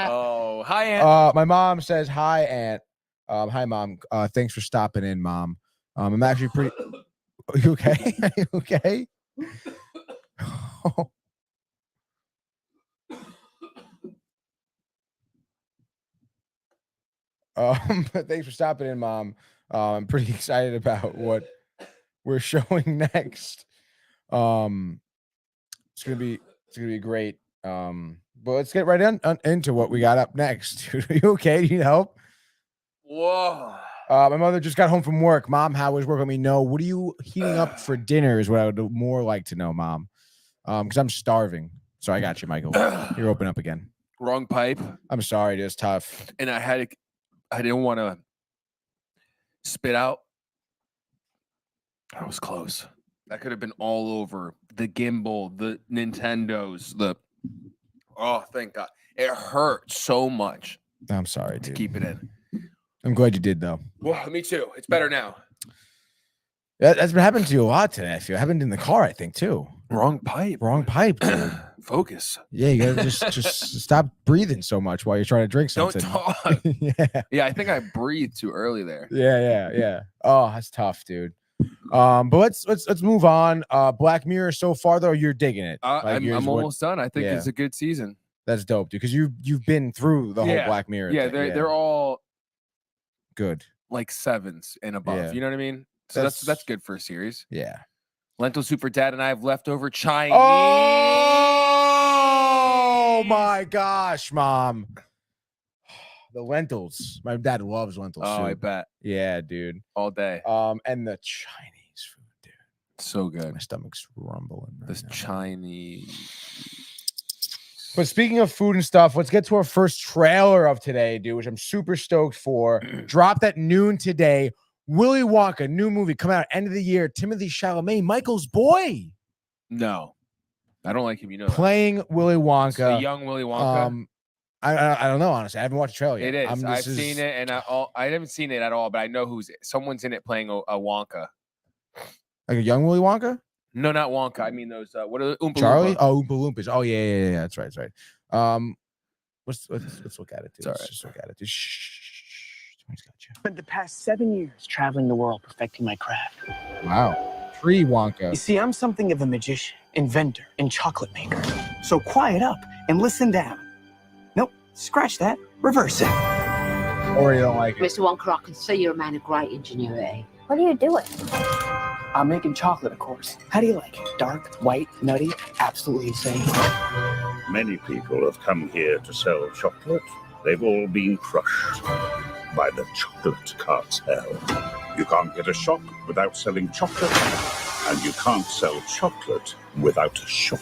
Oh, hi, Aunt. My mom says hi, Aunt. Hi, Mom. Thanks for stopping in, Mom. I'm actually pretty. Are you okay? Are you okay? Thanks for stopping in, Mom. I'm pretty excited about what we're showing next. It's gonna be great. But let's get right into what we got up next. Are you okay? Do you need help? Whoa. My mother just got home from work. Mom, how was work? Let me know. What are you heating up for dinner is what I would more like to know, Mom. Because I'm starving. So I got you, Michael. You're open up again. Wrong pipe. I'm sorry, it's tough. And I didn't want to spit out. I was close. That could have been all over the gimbal, the Nintendos, oh, thank God. It hurt so much. I'm sorry, to dude. keep it in. I'm glad you did, though. Well, me too. It's better now. That's been happening to you a lot today. I feel it happened in the car, I think, too. Wrong pipe. Wrong pipe, dude. Focus. Yeah, you gotta just stop breathing so much while you're trying to drink something. Don't talk. Yeah. Yeah, I think I breathed too early there. Yeah. Oh, that's tough, dude. But let's move on. Black Mirror so far though, you're digging it. I'm almost done. I think it's a good season. That's dope, dude. Because you've been through the whole Black Mirror. Yeah, thing. they're all good, like 7s and above. Yeah. You know what I mean? So that's good for a series. Yeah. Lentil soup for Dad and I have leftover Chinese. Oh my gosh, Mom. The lentils. My dad loves lentils. Oh, soup. I bet. Yeah, dude. All day. And the Chinese food, dude. So good. My stomach's rumbling. This Chinese. But speaking of food and stuff, let's get to our first trailer of today, dude, which I'm super stoked for. Dropped at noon today. Willy Wonka, new movie coming out end of the year. Timothée Chalamet, Michael's boy. No, I don't like him. You know, playing Willy Wonka. The young Willy Wonka. I don't know, honestly. I haven't watched the trailer yet. It is. I've seen it, and I haven't seen it at all, but I know someone's in it playing a Wonka. Like a young Willy Wonka? No, not Wonka. I mean those. What are the Oompa Charlie? Loompa? Oh, Oompa Loompas. Oh yeah. That's right. That's right. Let's look at it. Dude. It's all Let's right. just look at it. Dude. Shh. Somebody's got you. Spent the past 7 years traveling the world perfecting my craft. Wow. Pre-Wonka. You see, I'm something of a magician, inventor, and chocolate maker. So quiet up and listen down. Nope, scratch that. Reverse it. Already don't like it. Mr. Wonka, I can see you're a man of great ingenuity. What are you doing? I'm making chocolate, of course. How do you like it? Dark, white, nutty, absolutely insane. Many people have come here to sell chocolate. They've all been crushed by the chocolate cartel. You can't get a shop without selling chocolate, and you can't sell chocolate without a shop.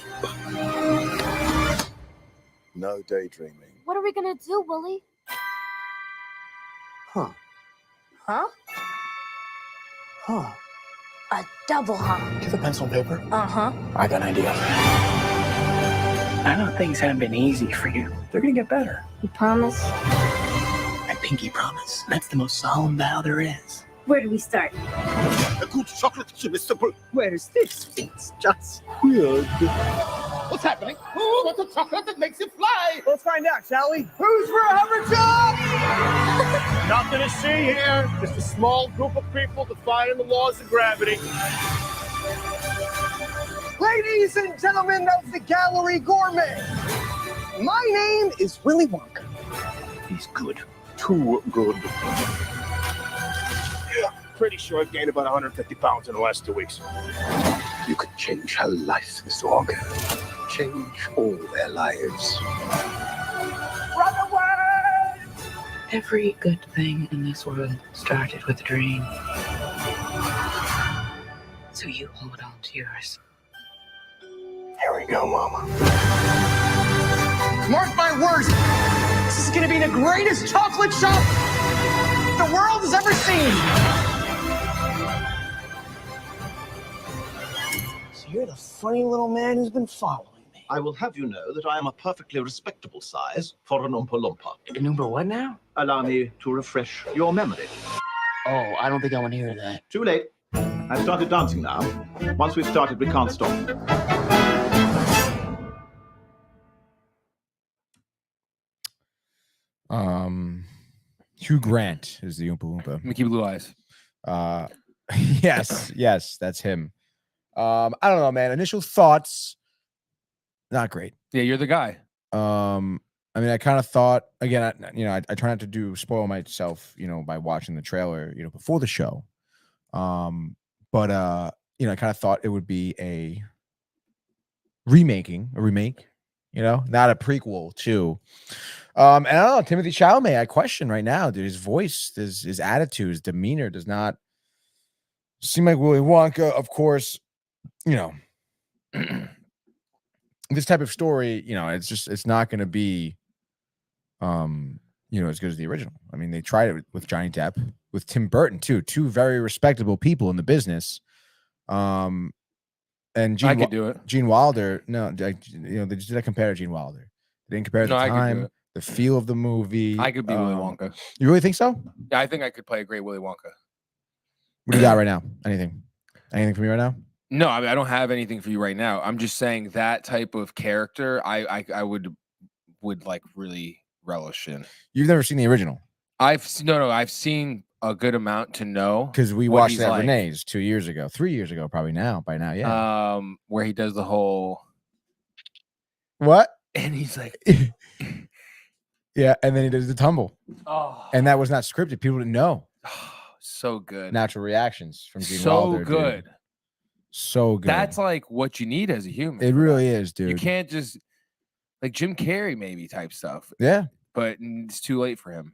No daydreaming. What are we gonna do, Willie? Huh. Huh? Huh. A double huh? Give a pencil and paper. Uh-huh. I got an idea. I know things haven't been easy for you. They're gonna get better. You promise? I pinky promise. That's the most solemn vow there is. Where do we start? A good chocolate chip is simple. Where is this? It's just Weird. What's happening? Who wants a chocolate that makes it fly? Let's find out, shall we? Who's for a hammer job? Nothing to see here. Just a small group of people defying the laws of gravity. Ladies and gentlemen of the Gallery Gourmet, my name is Willy Wonka. He's good. Too good. Pretty sure I've gained about 150 pounds in the last 2 weeks. You could change her life, Mr. Wonka. Change all their lives. Run away! Every good thing in this world started with a dream. So you hold on to yours. Here we go, Mama. Mark my words, this is gonna be the greatest chocolate shop the world has ever seen. So you're the funny little man who's been following me. I will have you know that I am a perfectly respectable size for an Oompa Loompa. Number what now? Allow me to refresh your memory. Oh, I don't think I want to hear that. Too late. I've started dancing now. Once we've started, we can't stop. Hugh Grant is the Oompa Loompa. Mickey Blue Eyes. Yes, that's him. I don't know, man. Initial thoughts, not great. Yeah, you're the guy. I mean, I kind of thought again. I try not to spoil myself, by watching the trailer, before the show. But I kind of thought it would be a remake, not a prequel to. And I don't know, Timothy Chalamet, I question right now, dude. His voice, his attitude, his demeanor does not seem like Willy Wonka. Of course, this type of story, it's not going to be, as good as the original. I mean, they tried it with Johnny Depp, with Tim Burton too, two very respectable people in the business. And I could do it. Gene Wilder, no, they just did a compare to Gene Wilder. They didn't compare the time, the feel of the movie. I could be Willy Wonka. You really think so? Yeah, I think I could play a great Willy Wonka. What do you got right now? Anything for me right now? No, I mean, I don't have anything for you right now. I'm just saying that type of character, I would like really relish in. You've never seen the original? I've seen a good amount to know, because we watched that Renee's 2 years ago, 3 years ago, probably by now, yeah. Where he does the whole what, and he's like, yeah, and then he does the tumble. Oh, and that was not scripted. People didn't know. So good. Natural reactions from Gene so Wilder. Good. Dude. So good. That's like what you need as a human. It really is, dude. You can't just like Jim Carrey maybe type stuff. Yeah. But it's too late for him.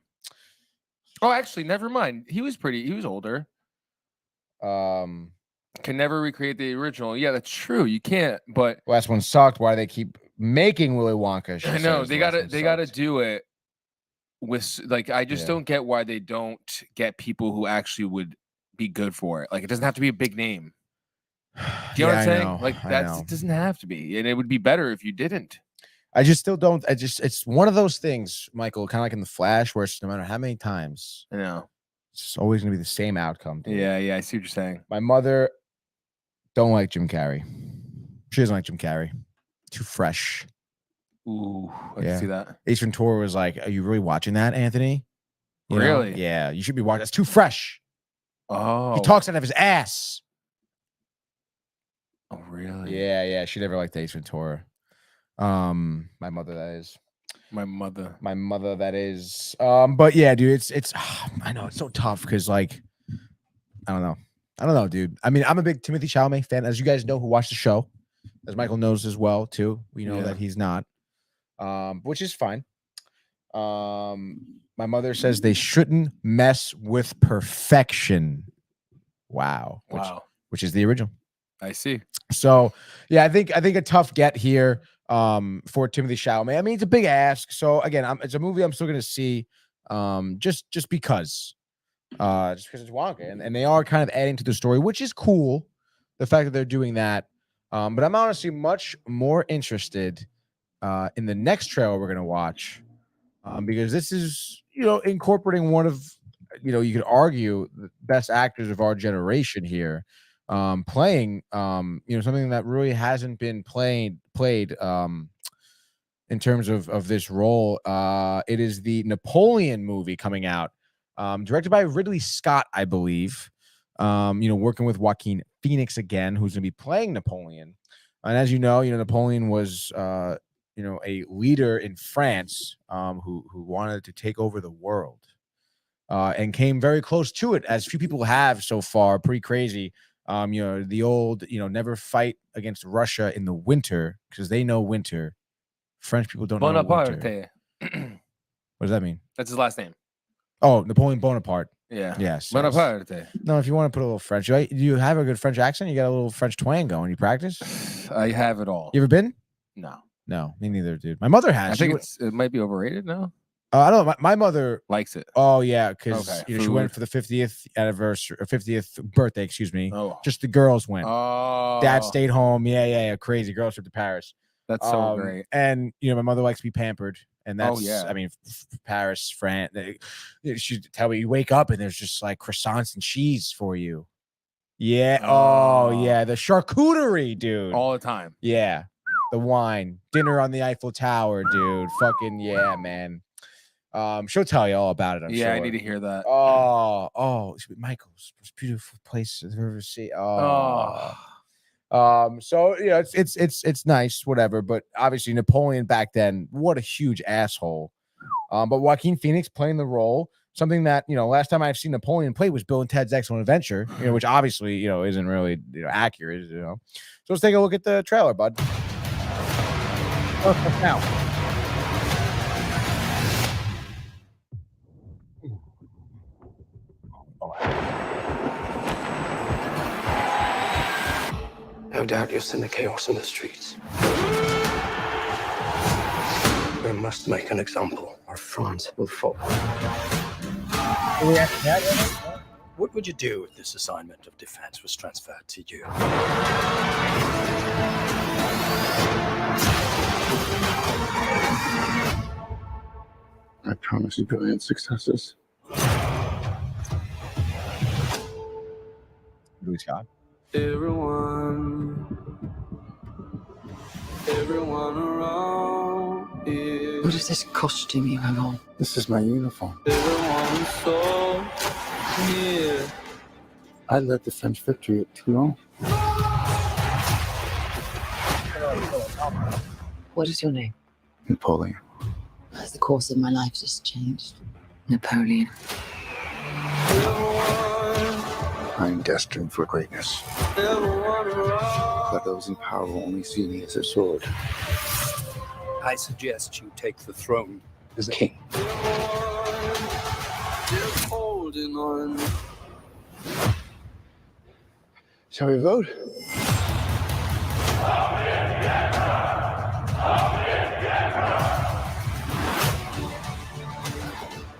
Oh, actually, never mind. He was older. Can never recreate the original. Yeah, that's true. You can't, but last one sucked. Why do they keep making Willy Wonka? I know they gotta do it with I just don't get why they don't get people who actually would be good for it. Like, it doesn't have to be a big name. Do you know what I'm saying? It doesn't have to be, and it would be better if you didn't. I just still don't. It's one of those things, Michael, kind of like in The Flash, where it's no matter how many times, I know, it's always gonna be the same outcome. Yeah, I see what you're saying. My mother Don't like Jim Carrey. She doesn't like Jim Carrey. Too fresh. Ooh, I Yeah. can see that. Ace Ventura was like, "Are you really watching that, Anthony? You know? Really? Yeah, you should be watching. That's too fresh. Oh, He talks out of his ass." Oh, really? Yeah. She never liked Ace Ventura. My mother, that is. My mother. That is. But yeah, dude, it's. I know it's so tough because like, I don't know, dude. I mean, I'm a big Timothée Chalamet fan, as you guys know who watch the show, as Michael knows as well too. We know that he's not, which is fine. My mother says they shouldn't mess with perfection. Wow. Which is the original. I see. So yeah, I think a tough get here for Timothée Chalamet. I mean, it's a big ask. So again, it's a movie I'm still gonna see, just because it's Wonka, and they are kind of adding to the story, which is cool. The fact that they're doing that, but I'm honestly much more interested in the next trailer we're gonna watch, because this is incorporating one of you could argue the best actors of our generation here. Playing something that really hasn't been played in terms of this role. It is the Napoleon movie coming out, directed by Ridley Scott, I believe. Working with Joaquin Phoenix again, who's going to be playing Napoleon. And as you know, Napoleon was a leader in France, who wanted to take over the world, and came very close to it, as few people have so far. Pretty crazy. The old, never fight against Russia in the winter because they know winter. French people don't know winter. What does that mean? That's his last name. Oh, Napoleon Bonaparte. Yeah. Yes. Bonaparte. No, if you want to put a little French, do you have a good French accent? You got a little French twang going. You practice? I have it all. You ever been? No, me neither, dude. My mother has. I think it might be overrated now. I don't know. My mother likes it. Oh yeah, because she went for the 50th anniversary or 50th birthday. Excuse me. Oh, just the girls went. Oh, Dad stayed home. Yeah. Crazy girls trip to Paris. That's so great. And my mother likes to be pampered, and that's I mean, Paris, France. She'd tell me you wake up and there's just like croissants and cheese for you. Yeah. Oh yeah, the charcuterie, dude. All the time. Yeah. The wine, dinner on the Eiffel Tower, dude. Fucking yeah, man. She'll tell you all about it. I'm sure. I need to hear that. Oh, Michael's most beautiful place I've ever seen. So it's nice, whatever. But obviously Napoleon back then, what a huge asshole. But Joaquin Phoenix playing the role, something that last time I've seen Napoleon play was Bill and Ted's Excellent Adventure, which obviously isn't really accurate, So let's take a look at the trailer, bud. Now. No doubt you'll send the chaos in the streets. We must make an example, or France will fall. What would you do if this assignment of defense was transferred to you? I promise you brilliant successes. Louis Scott. Everyone around here. What is this costume you have on? This is my uniform. Everyone so near. I led the French victory at Toulon. What is your name? Napoleon. The course of my life just changed. Napoleon. I am destined for greatness. But those in power will only see me as a sword. I suggest you take the throne As a king. Holding on. Shall we vote?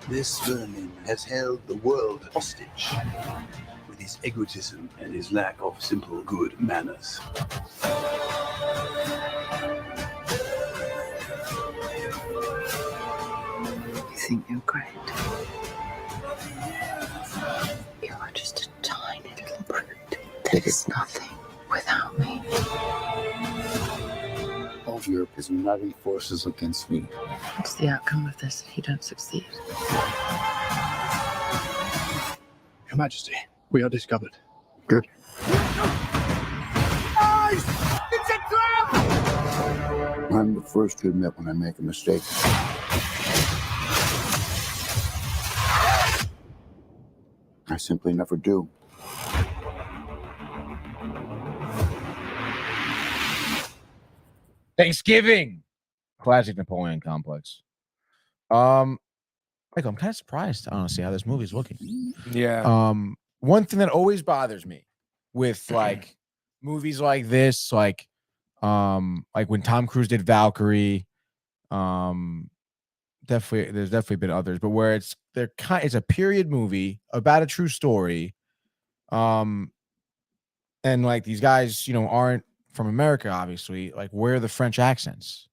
This vermin has held the world hostage with his egotism and his lack of simple good manners. You think you're great? You are just a tiny little brute that is nothing without is uniting forces against me. What's the outcome of this if you don't succeed? Your Majesty, we are discovered. Good. Guys! It's a trap! I'm the first to admit when I make a mistake. I simply never do. Thanksgiving. Classic Napoleon complex. Michael, I'm kind of surprised, honestly, how this movie is looking. Yeah. One thing that always bothers me with like movies like this, like when Tom Cruise did Valkyrie, there's definitely been others, but where it's a period movie about a true story, and like these guys, aren't from America, obviously. Like, where are the French accents?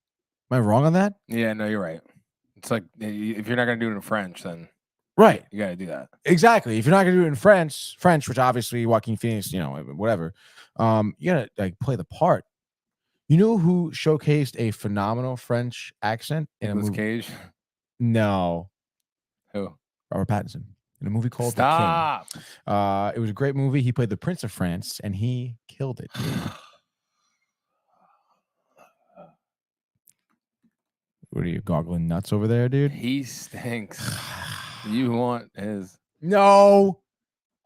Am I wrong on that? Yeah, no, you're right. It's like if you're not gonna do it in French, then right, you gotta do that. Exactly. If you're not gonna do it in French, which obviously Joaquin Phoenix, whatever, you gotta like play the part. You know who showcased a phenomenal French accent in a movie? Cage? No. Who? Robert Pattinson in a movie called The King. It was a great movie. He played the Prince of France, and he killed it. What are you, goggling nuts over there, dude? He stinks. You want his? No.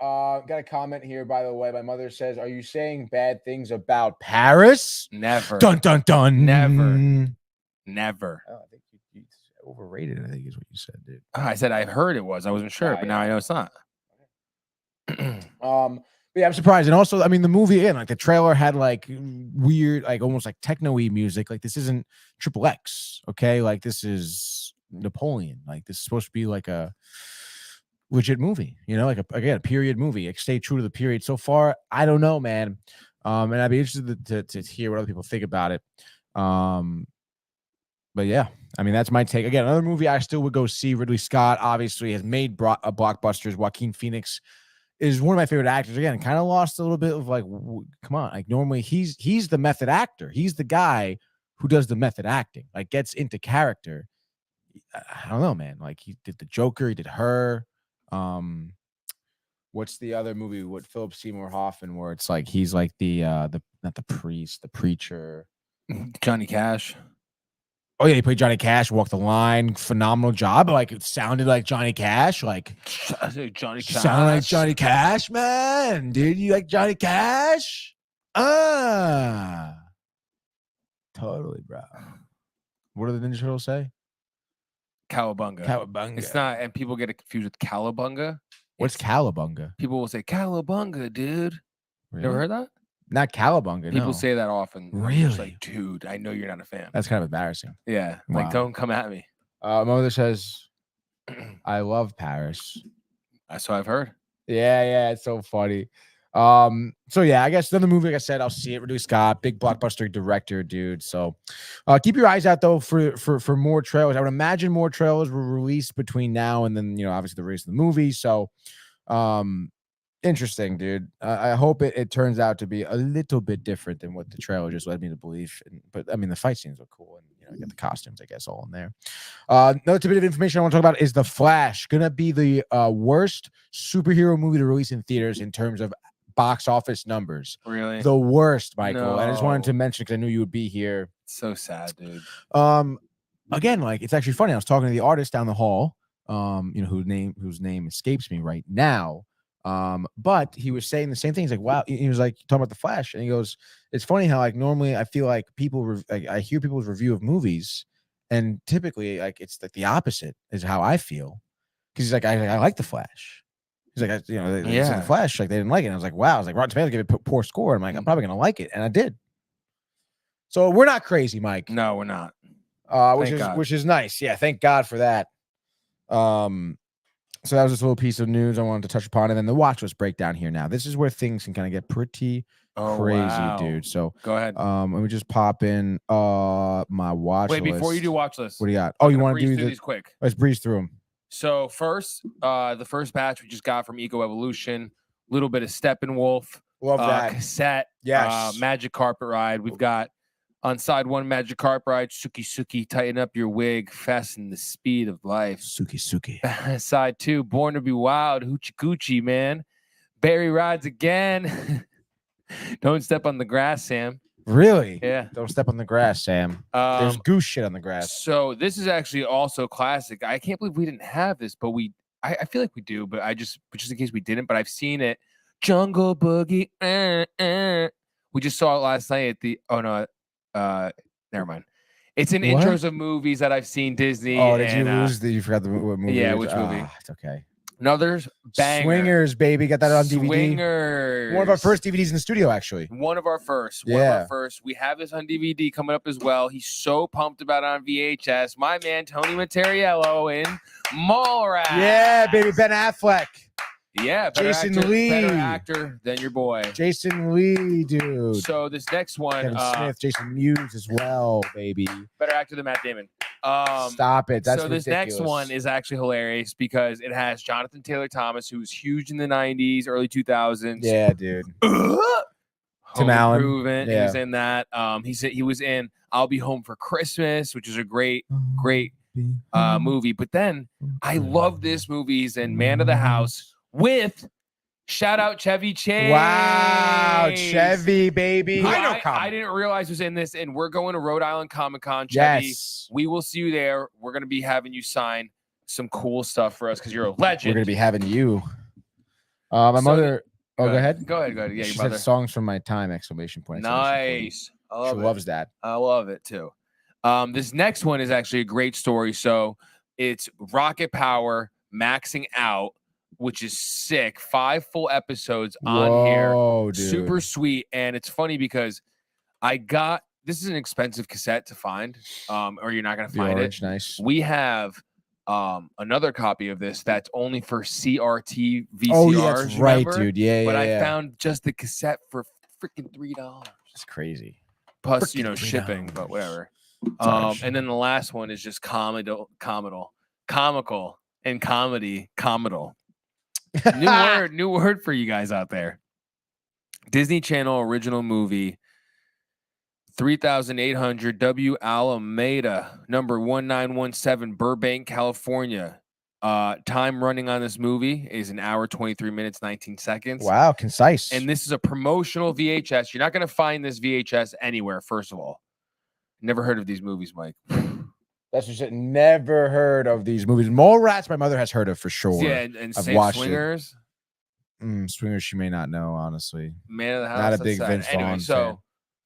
Got a comment here, by the way. My mother says, "Are you saying bad things about Paris?" Never. Dun dun dun. Never. Oh, I think you overrated it, I think is what you said, dude. I said I heard it was. I wasn't sure, but now I know it's not. But yeah, I'm surprised. And also, I mean, the movie, again, like the trailer had like weird, like almost like techno-y music. Like this isn't XXX, okay? Like this is Napoleon. Like this is supposed to be like a legit movie, like a period movie. Like stay true to the period. So far, I don't know, man. And I'd be interested to hear what other people think about it. But yeah, I mean, that's my take. Again, another movie I still would go see. Ridley Scott obviously has made blockbusters. Joaquin Phoenix is one of my favorite actors. Again, kind of lost a little bit of like, come on, like normally he's the method actor. He's the guy who does the method acting, like gets into character. I don't know, man. Like he did the Joker, he did Her. What's the other movie with Philip Seymour Hoffman where it's like he's like the not the priest, the preacher, Johnny Cash. Oh yeah, he played Johnny Cash, Walk the Line, phenomenal job. Like it sounded like Johnny Cash, like Johnny Cash. Sound like Johnny Cash, man. Dude, you like Johnny Cash? Totally, bro. What do the Ninja Turtles say? Cowabunga. Cowabunga. It's not, and people get it confused with Cowabunga. What's Cowabunga? People will say Cowabunga, dude. Really? Never heard that? Not Cowabunga. People no. say that often. Really? It's like, dude, I know you're not a fan. That's kind of embarrassing. Yeah. Wow. Like, don't come at me. My mother says, I love Paris. That's what I've heard. Yeah, it's so funny. So yeah, I guess another movie, like I said, I'll see it. Ridley Scott, big blockbuster director, dude. So keep your eyes out though for more trailers. I would imagine more trailers were released between now and then, obviously the release of the movie. So interesting, dude. I hope it turns out to be a little bit different than what the trailer just led me to believe. But I mean, the fight scenes look cool, and you get the costumes, I guess, all in there. Another bit of information I want to talk about is The Flash. Gonna be the worst superhero movie to release in theaters in terms of box office numbers. Really? The worst, Michael. No. I just wanted to mention because I knew you would be here. So sad, dude. Again, like it's actually funny. I was talking to the artist down the hall, whose name escapes me right now. But he was saying the same thing. He's like, wow. He was like talking about The Flash, and he goes, it's funny how like normally I feel like I hear people's review of movies, and typically like it's like the opposite is how I feel. Because he's like, I like The Flash. He's like, they said The Flash, like they didn't like it. And I was like, wow. I was like, Rotten Tomatoes gave it a poor score. I'm like, I'm probably gonna like it, and I did. So we're not crazy, Mike. No, we're not. Which is nice. Yeah, thank God for that. So that was just a little piece of news I wanted to touch upon, and then the Watchlist Breakdown here now. This is where things can kind of get pretty crazy, dude. So go ahead. Let me just pop in my watch Wait, list. before you do watch list, what do you got? Oh, you want to do these quick? Let's breeze through them. So first, the first batch we just got from Eco Evolution, a little bit of Steppenwolf, love that cassette, yes, Magic Carpet Ride. We've got On side one, Magic Carp Ride, Suki Suki, tighten up your wig, fasten the speed of life. Suki Suki. Side two, Born to be Wild, Hoochie Coochie, man. Barry rides again. Don't step on the grass, Sam. Really? Yeah. Don't step on the grass, Sam. There's goose shit on the grass. So this is actually also classic. I can't believe we didn't have this, but I feel like we do, but just in case we didn't, but I've seen it. Jungle Boogie. We just saw it last night at the never mind. It's in intros of movies that I've seen Disney. Oh, did you lose you forgot what movie? Yeah, which movie? It's okay. Another banger. Swingers, baby. Got that on DVD. Swingers. One of our first DVDs in the studio, actually. One of our first. We have this on DVD coming up as well. He's so pumped about it on VHS. My man, Tony Materiello in Mallrats. Yeah, baby. Ben Affleck. Yeah, Jason Lee. Better actor than your boy. Jason Lee, dude. So this next one. Kevin Smith, Jason Mewes as well, baby. Better actor than Matt Damon. Stop it. That's this next one is actually hilarious because it has Jonathan Taylor Thomas, who was huge in the 90s, early 2000s. Yeah, dude. Tim Allen. He was in that. He was in I'll Be Home for Christmas, which is a great movie. But then I love this movie. He's in Man of the House with shout out Chevy Chase. Wow, Chevy, baby. I didn't realize was in this, and we're going to Rhode Island Comic-Con, Chevy. Yes. We will see you there. We're going to be having you sign some cool stuff for us because you're a legend. We're going to be having you. My mother... Oh, go ahead. Go ahead. Yeah, she your mother. said songs from my time, exclamation point. Nice. She loves that. I love it, too. This next one is actually a great story. So it's Rocket Power maxing out, which is sick. 5 full episodes on here. Dude. Super sweet. And it's funny because this is an expensive cassette to find, or you're not going to find it. Nice. We have another copy of this that's only for CRT VCRs. Oh, yeah, that's right, dude. Yeah, but I found just the cassette for freaking $3. That's crazy. Plus, shipping, but whatever. And then the last one is just comical and comedy, comical. New word for you guys out there. Disney Channel original movie 3800 W Alameda, number 1917, Burbank, California. Time running on this movie is 1 hour 23 minutes 19 seconds. Wow, concise. And this is a promotional VHS. You're not going to find this VHS anywhere, first of all. Never heard of these movies, Mike. That's just it. Never heard of these movies. Mallrats, my mother has heard of for sure. Yeah, and I've same watched Swingers. Swingers, she may not know, honestly. Man of the House. Not a big Vince Vaughn Anyway, fan.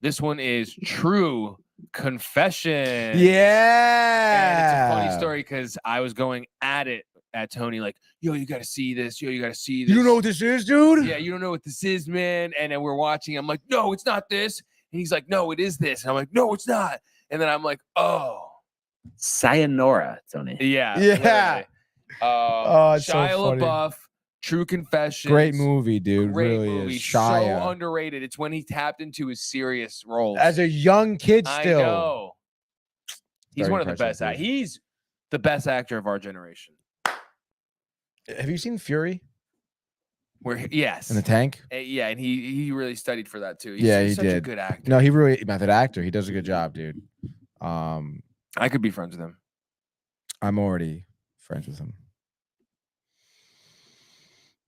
This one is True Confession. Yeah. And it's a funny story because I was going at it at Tony, like, yo, you got to see this. Yo, you got to see this. You don't know what this is, dude? Yeah, you don't know what this is, man. And then we're watching. I'm like, no, it's not this. And he's like, no, it is this. And I'm like, no, it's not. And then I'm like, oh. Sayonara, Tony. Yeah. Yeah. Shia It's so funny. LaBeouf, True Confession. Great movie, dude. Great really movie. is. Shia. So underrated. It's when he tapped into his serious roles. As a young kid still. I know. He's Very one of the impressive, best. dude. He's the best actor of our generation. Have you seen Fury? Yes. In the tank? Yeah, and he really studied for that too. He's He such did. a good actor. No, he really method actor. He does a good job, dude. I could be friends with him. I'm already friends with him.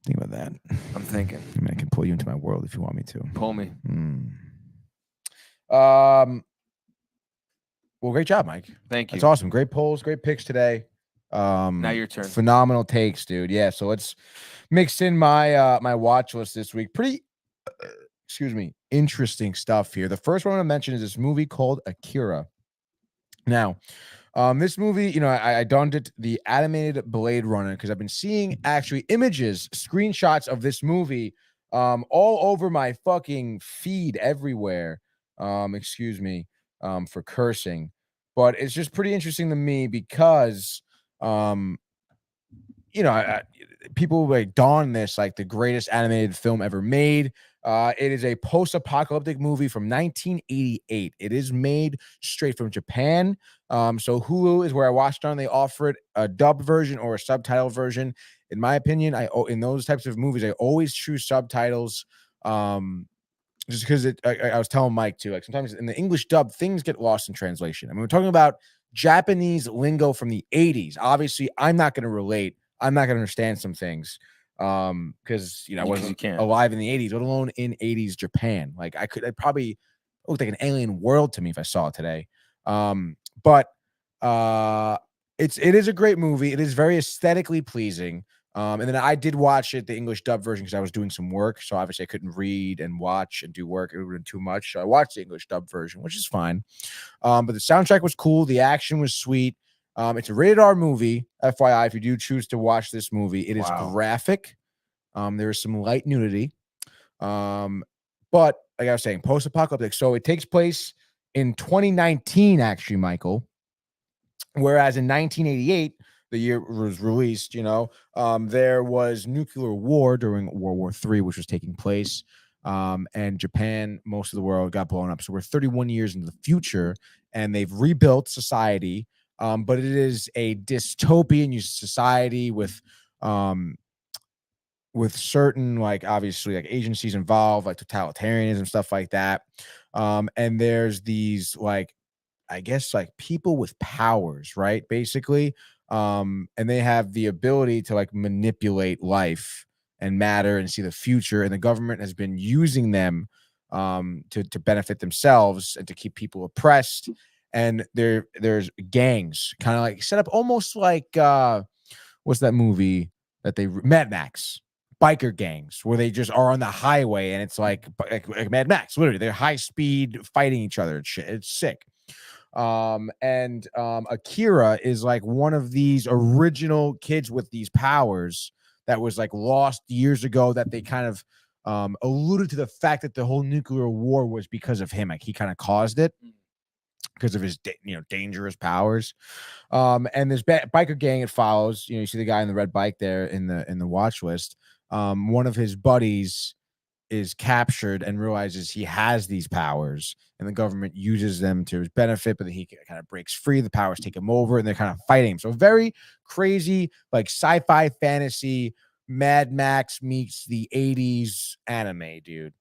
Think about that. I'm thinking. I mean, I can pull you into my world if you want me to. Pull me. Well, great job, Mike. Thank you. That's awesome. Great polls, great picks today. Now your turn. Phenomenal takes, dude. Yeah, so let's mix in my my watch list this week. Pretty interesting stuff here. The first one I want to mention is this movie called Akira. Now, this movie, I donned it the animated Blade Runner because I've been seeing actually images, screenshots of this movie all over my fucking feed everywhere. Excuse me for cursing, but it's just pretty interesting to me because people like don this like the greatest animated film ever made. It is a post-apocalyptic movie from 1988. It is made straight from Japan. So Hulu is where I watched on. They offer it a dub version or a subtitle version. In my opinion, in those types of movies, I always choose subtitles. just because I was telling Mike too, like sometimes in the English dub, things get lost in translation. I mean, we're talking about Japanese lingo from the 80s. Obviously, I'm not going to relate. I'm not going to understand some things because I wasn't alive in the 80s, let alone in 80s Japan. Like I'd probably look like an alien world to me if I saw it today. But it is a great movie. It is very aesthetically pleasing. And then I did watch it, the English dub version, because I was doing some work. So obviously I couldn't read and watch and do work. It would have been too much. So I watched the English dub version, which is fine. But the soundtrack was cool. The action was sweet. It's a rated R movie, FYI, if you do choose to watch this movie. It is graphic. There is some light nudity. But like I was saying, post-apocalyptic. So it takes place in 2019, actually, Michael. Whereas in 1988, the year it was released, there was nuclear war during World War III, which was taking place. And Japan, most of the world got blown up. So we're 31 years into the future, and they've rebuilt society. But it is a dystopian society with certain, like, obviously, like, agencies involved, like totalitarianism, stuff like that. And there's these, like, I guess, like, people with powers, right? Basically. And they have the ability to, like, manipulate life and matter and see the future. And the government has been using them to benefit themselves and to keep people oppressed. And there's gangs kind of like set up almost like what's that movie that Mad Max, biker gangs, where they just are on the highway and it's like Mad Max, literally they're high speed fighting each other. It's sick. Akira is like one of these original kids with these powers that was like lost years ago, that they kind of alluded to the fact that the whole nuclear war was because of him. Like he kind of caused it because of his dangerous powers. And this biker gang, it follows, you see the guy in the red bike there in the watch list. One of his buddies is captured and realizes he has these powers, and the government uses them to his benefit, but then he kind of breaks free. The powers take him over, and they're kind of fighting him. So very crazy, like sci-fi fantasy, Mad Max meets the 80s anime, dude.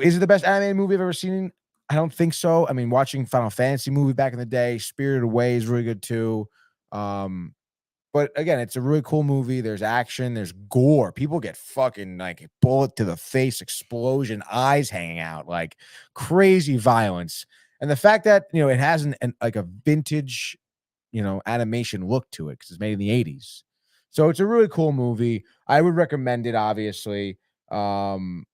Is it the best animated movie I've ever seen? I don't think so. I mean, watching Final Fantasy movie back in the day, Spirited Away is really good too. But again, it's a really cool movie. There's action, there's gore. People get fucking like bullet to the face, explosion, eyes hanging out, like crazy violence. And the fact that, it has like a vintage, animation look to it because it's made in the 80s. So it's a really cool movie. I would recommend it, obviously. And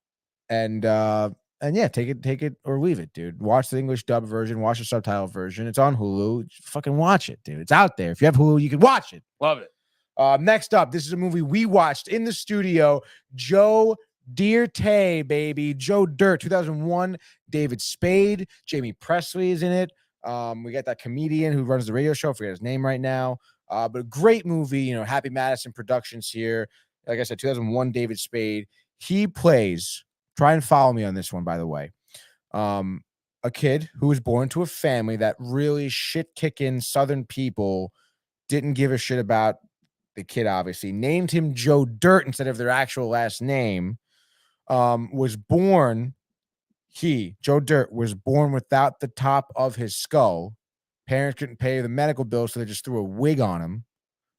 yeah, take it or leave it, dude. Watch the English dub version, watch the subtitle version. It's on Hulu. Just fucking watch it, dude. It's out there. If you have Hulu, you can watch it. Love it. Next up, this is a movie we watched in the studio. Joe Dirt, baby. Joe Dirt, 2001. David Spade. Jamie Presley is in it. We got that comedian who runs the radio show. I forget his name right now. But a great movie. Happy Madison Productions here. Like I said, 2001, David Spade. He plays... Try and follow me on this one, by the way. A kid who was born to a family that really shit-kicking Southern people didn't give a shit about the kid, obviously. Named him Joe Dirt instead of their actual last name. Joe Dirt, was born without the top of his skull. Parents couldn't pay the medical bill, so they just threw a wig on him.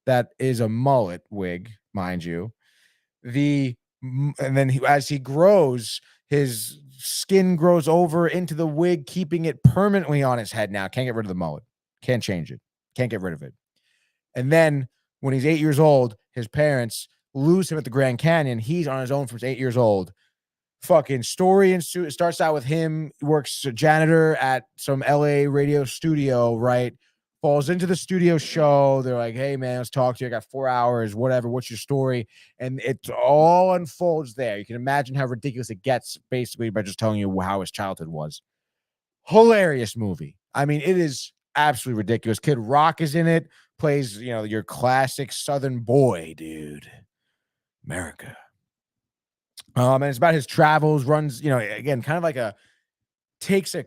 That is a mullet wig, mind you. And then as he grows, his skin grows over into the wig, keeping it permanently on his head now. Can't get rid of the mullet. Can't change it. Can't get rid of it. And then when he's 8 years old, his parents lose him at the Grand Canyon. He's on his own from 8 years old. Fucking story ensues. It starts out with him, works a janitor at some LA radio studio, right? Falls into the studio show. They're like, hey, man, let's talk to you. I got 4 hours, whatever. What's your story? And it all unfolds there. You can imagine how ridiculous it gets, basically, by just telling you how his childhood was. Hilarious movie. I mean, it is absolutely ridiculous. Kid Rock is in it. Plays, your classic Southern boy, dude. America. And it's about his travels, runs, again, kind of like takes a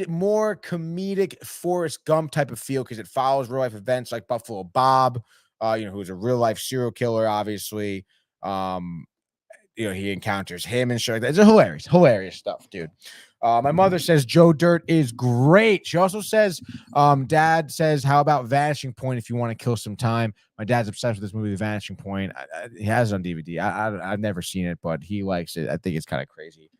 more comedic Forrest Gump type of feel because it follows real life events like Buffalo Bob, who's a real life serial killer, obviously. he encounters him and shit like that. It's hilarious stuff, dude. My mother says Joe Dirt is great. She also says, Dad says, how about Vanishing Point if you want to kill some time? My dad's obsessed with this movie, Vanishing Point. He has it on DVD. I've never seen it, but he likes it. I think it's kind of crazy.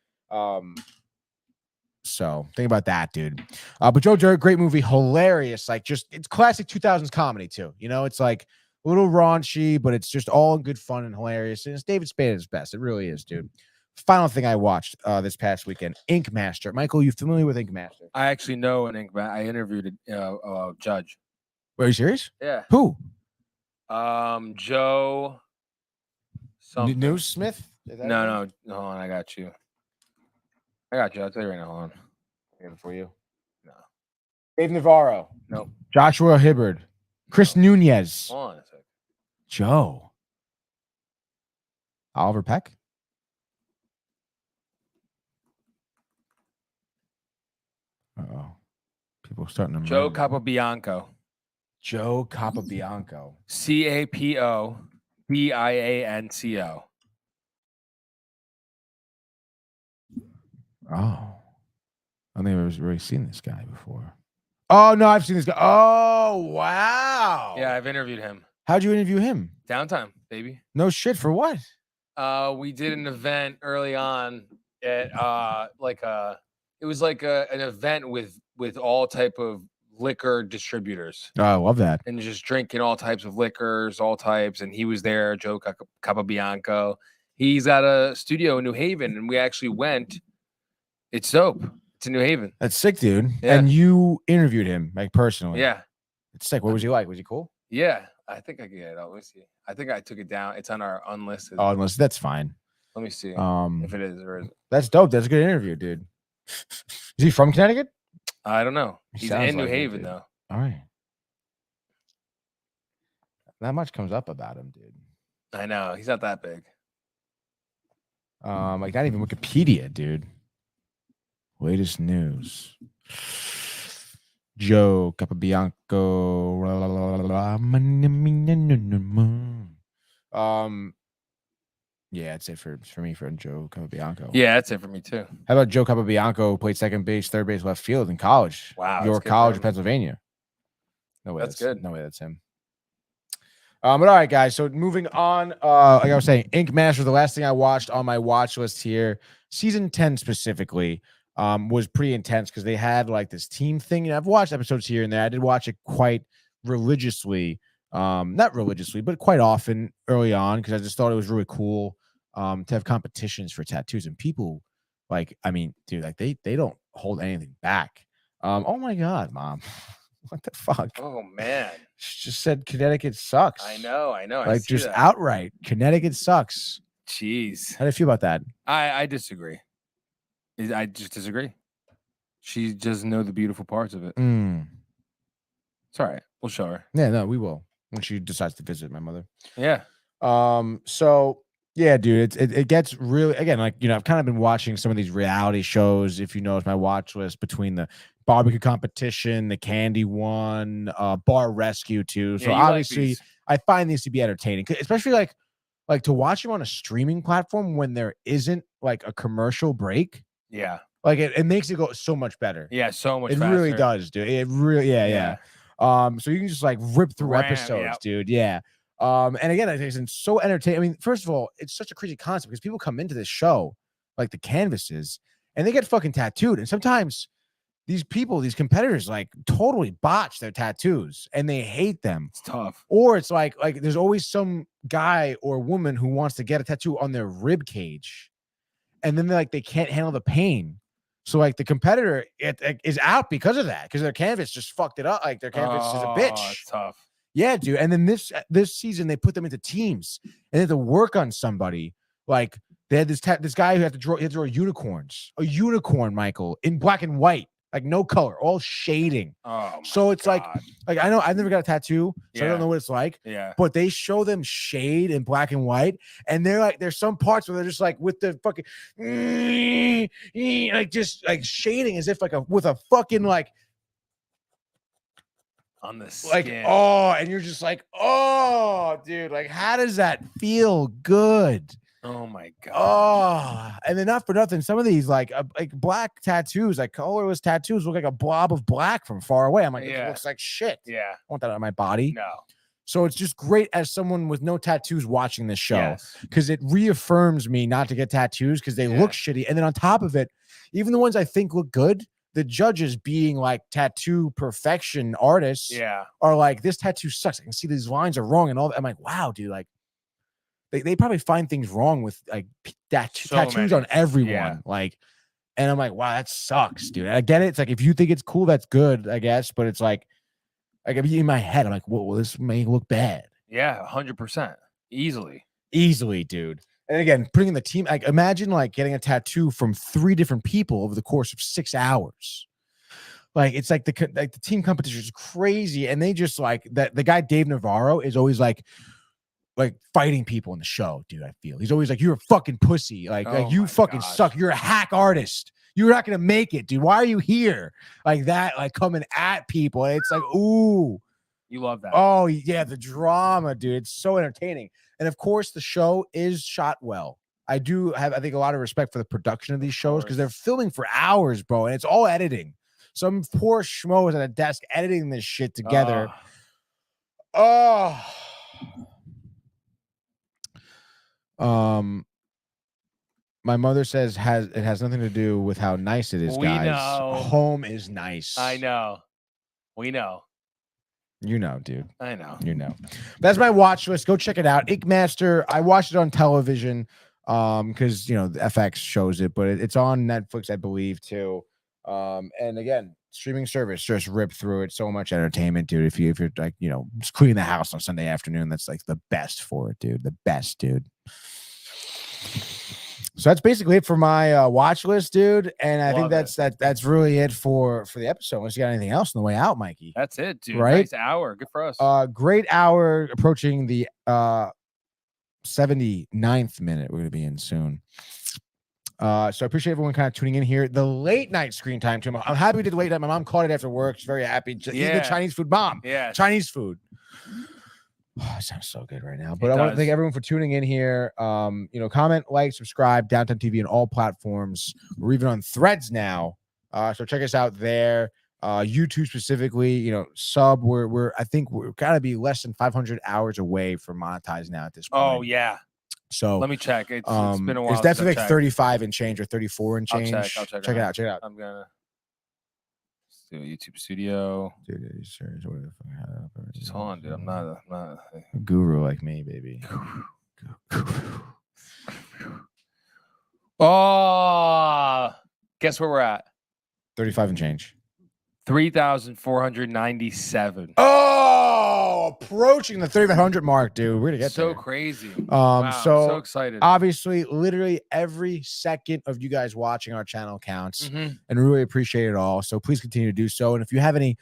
So think about that, dude. But Joe Dirt, great movie, hilarious. Like it's classic 2000s comedy too. It's like a little raunchy, but it's just all good fun and hilarious. And it's David Spade at his best. It really is, dude. Final thing I watched this past weekend, Ink Master. Michael, you familiar with Ink Master? I actually know an Ink Master. I interviewed a judge. Wait, are you serious? Yeah. Who? Joe. Something. Newsmith? No. Hold on, I got you. I'll tell you right now. Hold on. I have it for you. No. Dave Navarro. Nope. Joshua Hibbard. Chris Nunez. Hold on a second. Joe. Oliver Peck. Uh-oh. People are starting to Joe Capobianco. Joe Capobianco. Capobianco. Oh. I think I've really seen this guy before. Oh, no, I've seen this guy. Oh, wow. Yeah, I've interviewed him. How'd you interview him? Downtime, baby. No shit, for what? We did an event early on at it was like an event with all type of liquor distributors. Oh, I love that. And just drinking all types of liquors, all types. And he was there, Joe Capobianco. He's at a studio in New Haven, and we actually went. It's dope. It's in New Haven. That's sick, dude. Yeah. And you interviewed him, like, personally. Yeah. It's sick. What was he like? Was he cool? Yeah. I think I can get it out. Let me see. I think I took it down. It's on our unlisted. Oh, unlisted. That's fine. Let me see if it is or isn't. That's dope. That's a good interview, dude. Is he from Connecticut? I don't know. He's Sounds in New like it, Haven, dude. though. All right. Not much comes up about him, dude. I know. He's not that big. Like not even Wikipedia, dude. Latest news. Joe Capobianco. Yeah, that's it for me for Joe Capobianco. Yeah, that's it for me too. How about Joe Capobianco, who played second base, third base, left field in college? Wow, York College, Pennsylvania. No way, that's good. No way, that's him. But all right, guys. So moving on, like I was saying, Ink Master, the last thing I watched on my watch list here, season 10 specifically, was pretty intense because they had like this team thing. And I've watched episodes here and there. I did watch it quite religiously, not religiously, but quite often early on because I just thought it was really cool to have competitions for tattoos and people like, I mean, dude, like they don't hold anything back. Oh my God, Mom. What the fuck? Oh man. She just said Connecticut sucks. I know. Like just outright. Connecticut sucks. Jeez. How do you feel about that? I disagree. I just disagree. She doesn't know the beautiful parts of it. It's all right. We'll show her. Yeah, no, we will when she decides to visit my mother. Yeah. So yeah, dude, it gets really, again, like, you know, I've kind of been watching some of these reality shows, if you notice my watch list, between the barbecue competition, the candy one, bar rescue too. So obviously I find these to be entertaining, especially like to watch them on a streaming platform when there isn't like a commercial break. Yeah. Like it makes it go so much better. Yeah, so much It faster. really does, dude. It really, yeah. So you can just like rip through episodes, dude. Yeah. And again, I think it's so entertaining. I mean, first of all, it's such a crazy concept because people come into this show, like the canvases, and they get fucking tattooed. And sometimes these people, these competitors, like totally botch their tattoos and they hate them. It's tough. Or it's like there's always some guy or woman who wants to get a tattoo on their rib cage, and then they can't handle the pain. So like the competitor is out because of that, because their canvas just fucked it up. Like their canvas is a bitch. It's tough. Yeah, dude. And then this season they put them into teams and they had to work on somebody. Like they had this guy who had to draw unicorns, a unicorn, Michael, in black and white, like no color, all shading. Oh, so it's God. like I know I've never got a tattoo, so I Yeah. don't know what it's like. Yeah. But they show them shade in black and white, and they're like, there's some parts where they're just like with the fucking like just like shading as if like with a fucking like on the skin. like and you're just like, oh, dude, like how does that feel good? Oh my god. Oh, and then not for nothing, some of these like black tattoos, like colorless tattoos, look like a blob of black from far away. I'm like, it looks like shit. Yeah. I want that on my body. No. So it's just great as someone with no tattoos watching this show, Yes. because it reaffirms me not to get tattoos because they look shitty. And then on top of it, even the ones I think look good, the judges, being like tattoo perfection artists, are like, this tattoo sucks. I can see these lines are wrong and all that. I'm like, wow, dude, like they probably find things wrong with like tattoos on everyone. Like, and I'm like, wow, that sucks, dude. I get it. It's like, if you think it's cool, that's good, I guess. But it's like in my head, I'm like, well, this may look bad. Yeah, 100%. Easily, dude. And again, putting in the team, like imagine like getting a tattoo from 3 different people over the course of 6 hours. Like it's like the team competition is crazy, and they just like that. The guy Dave Navarro is always like fighting people in the show, dude. I feel he's always like, you're a fucking pussy, like you fucking suck. You're a hack artist. You're not gonna make it, dude. Why are you here? Like that, like coming at people. It's like, ooh, you love that. Oh yeah, the drama, dude. It's so entertaining. And of course, the show is shot well. I do have, I think, a lot of respect for the production of these shows, because they're filming for hours, bro, and it's all editing. Some poor schmo is at a desk editing this shit together. My mother says it has nothing to do with how nice it is, guys. Know. Home is nice. I know. We know. You know, dude. I know. You know. That's my watch list. Go check it out. Ink Master. I watched it on television because the FX shows it, but it's on Netflix, I believe, too. And again, streaming service, just rip through it. So much entertainment, dude. If you're like, just cleaning the house on Sunday afternoon, that's like the best for it, dude. The best, dude. So that's basically it for my watch list, dude. And I think that's really it for the episode. Unless you got anything else on the way out, Mikey. That's it, dude. Right? Nice hour. Good for us. Great hour, approaching the 79th minute we're gonna be in soon. So I appreciate everyone kind of tuning in here. The late night screen time too. I'm happy we did late night. My mom caught it after work. She's very happy. Eating the Chinese food, mom. Yeah. Chinese food. Oh, it sounds so good right now. But I want to thank everyone for tuning in here. Comment, like, subscribe, Downtown TV on all platforms. We're even on Threads now. So check us out there. YouTube specifically, sub. I think we're gotta be less than 500 hours away from monetized now at this point. Oh yeah. So let me check. It's been a while. It's definitely like 35 and change or 34 and change. I'll check it out. Check it out. I'm gonna do a YouTube studio. Dude, just hold on, dude. I'm not a guru like me, baby. Oh, guess where we're at? 35 and change. 3,497. Oh, approaching the 3,500 mark, dude. We're gonna get so there. crazy. Wow, I'm so excited. Obviously, literally every second of you guys watching our channel counts, and really appreciate it all. So please continue to do so. And if you have any,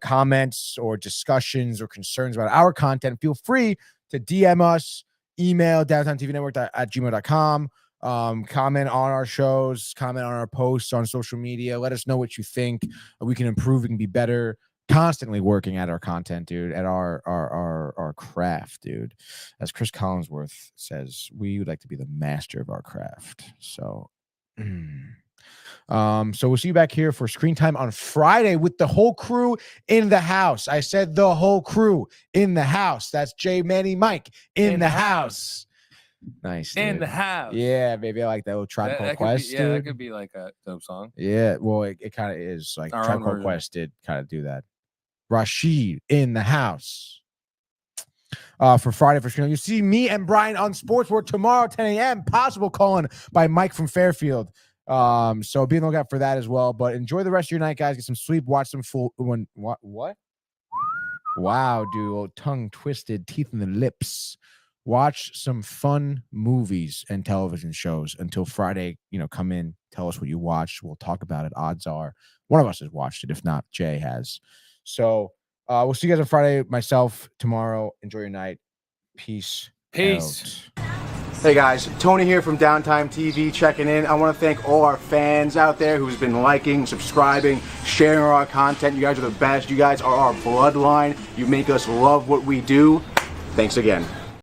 comments or discussions or concerns about our content, feel free to DM us, email downtowntvnetwork@gmail.com. Comment on our shows, comment on our posts on social media. Let us know what you think. We can improve, we can be better. Constantly working at our content, dude, at our craft, dude. As Chris Collinsworth says, we would like to be the master of our craft. So so we'll see you back here for screen time on Friday with the whole crew in the house. I said the whole crew in the house. That's Jay, Manny, Mike in the house. Nice, dude. In the house. Yeah, baby. I like that little Tribe Called Quest. Yeah, that could be like a dope song. Yeah, well, it kind of is. Like Tribe Called Quest did kind of do that. Rashid in the house. For Friday for screen. You see me and Brian on Sports World tomorrow, 10 a.m. Possible calling by Mike from Fairfield. So be on the lookout for that as well. But enjoy the rest of your night, guys. Get some sleep. Watch some full. What? Wow, dude. Tongue twisted, teeth in the lips. Watch some fun movies and television shows until Friday. Come in, tell us what you watched. We'll talk about it. Odds are one of us has watched it. If not, Jay has. So we'll see you guys on Friday. Myself tomorrow. Enjoy your night. Peace. Peace. Out. Hey guys, Tony here from Downtime TV checking in. I want to thank all our fans out there who's been liking, subscribing, sharing our content. You guys are the best. You guys are our bloodline. You make us love what we do. Thanks again.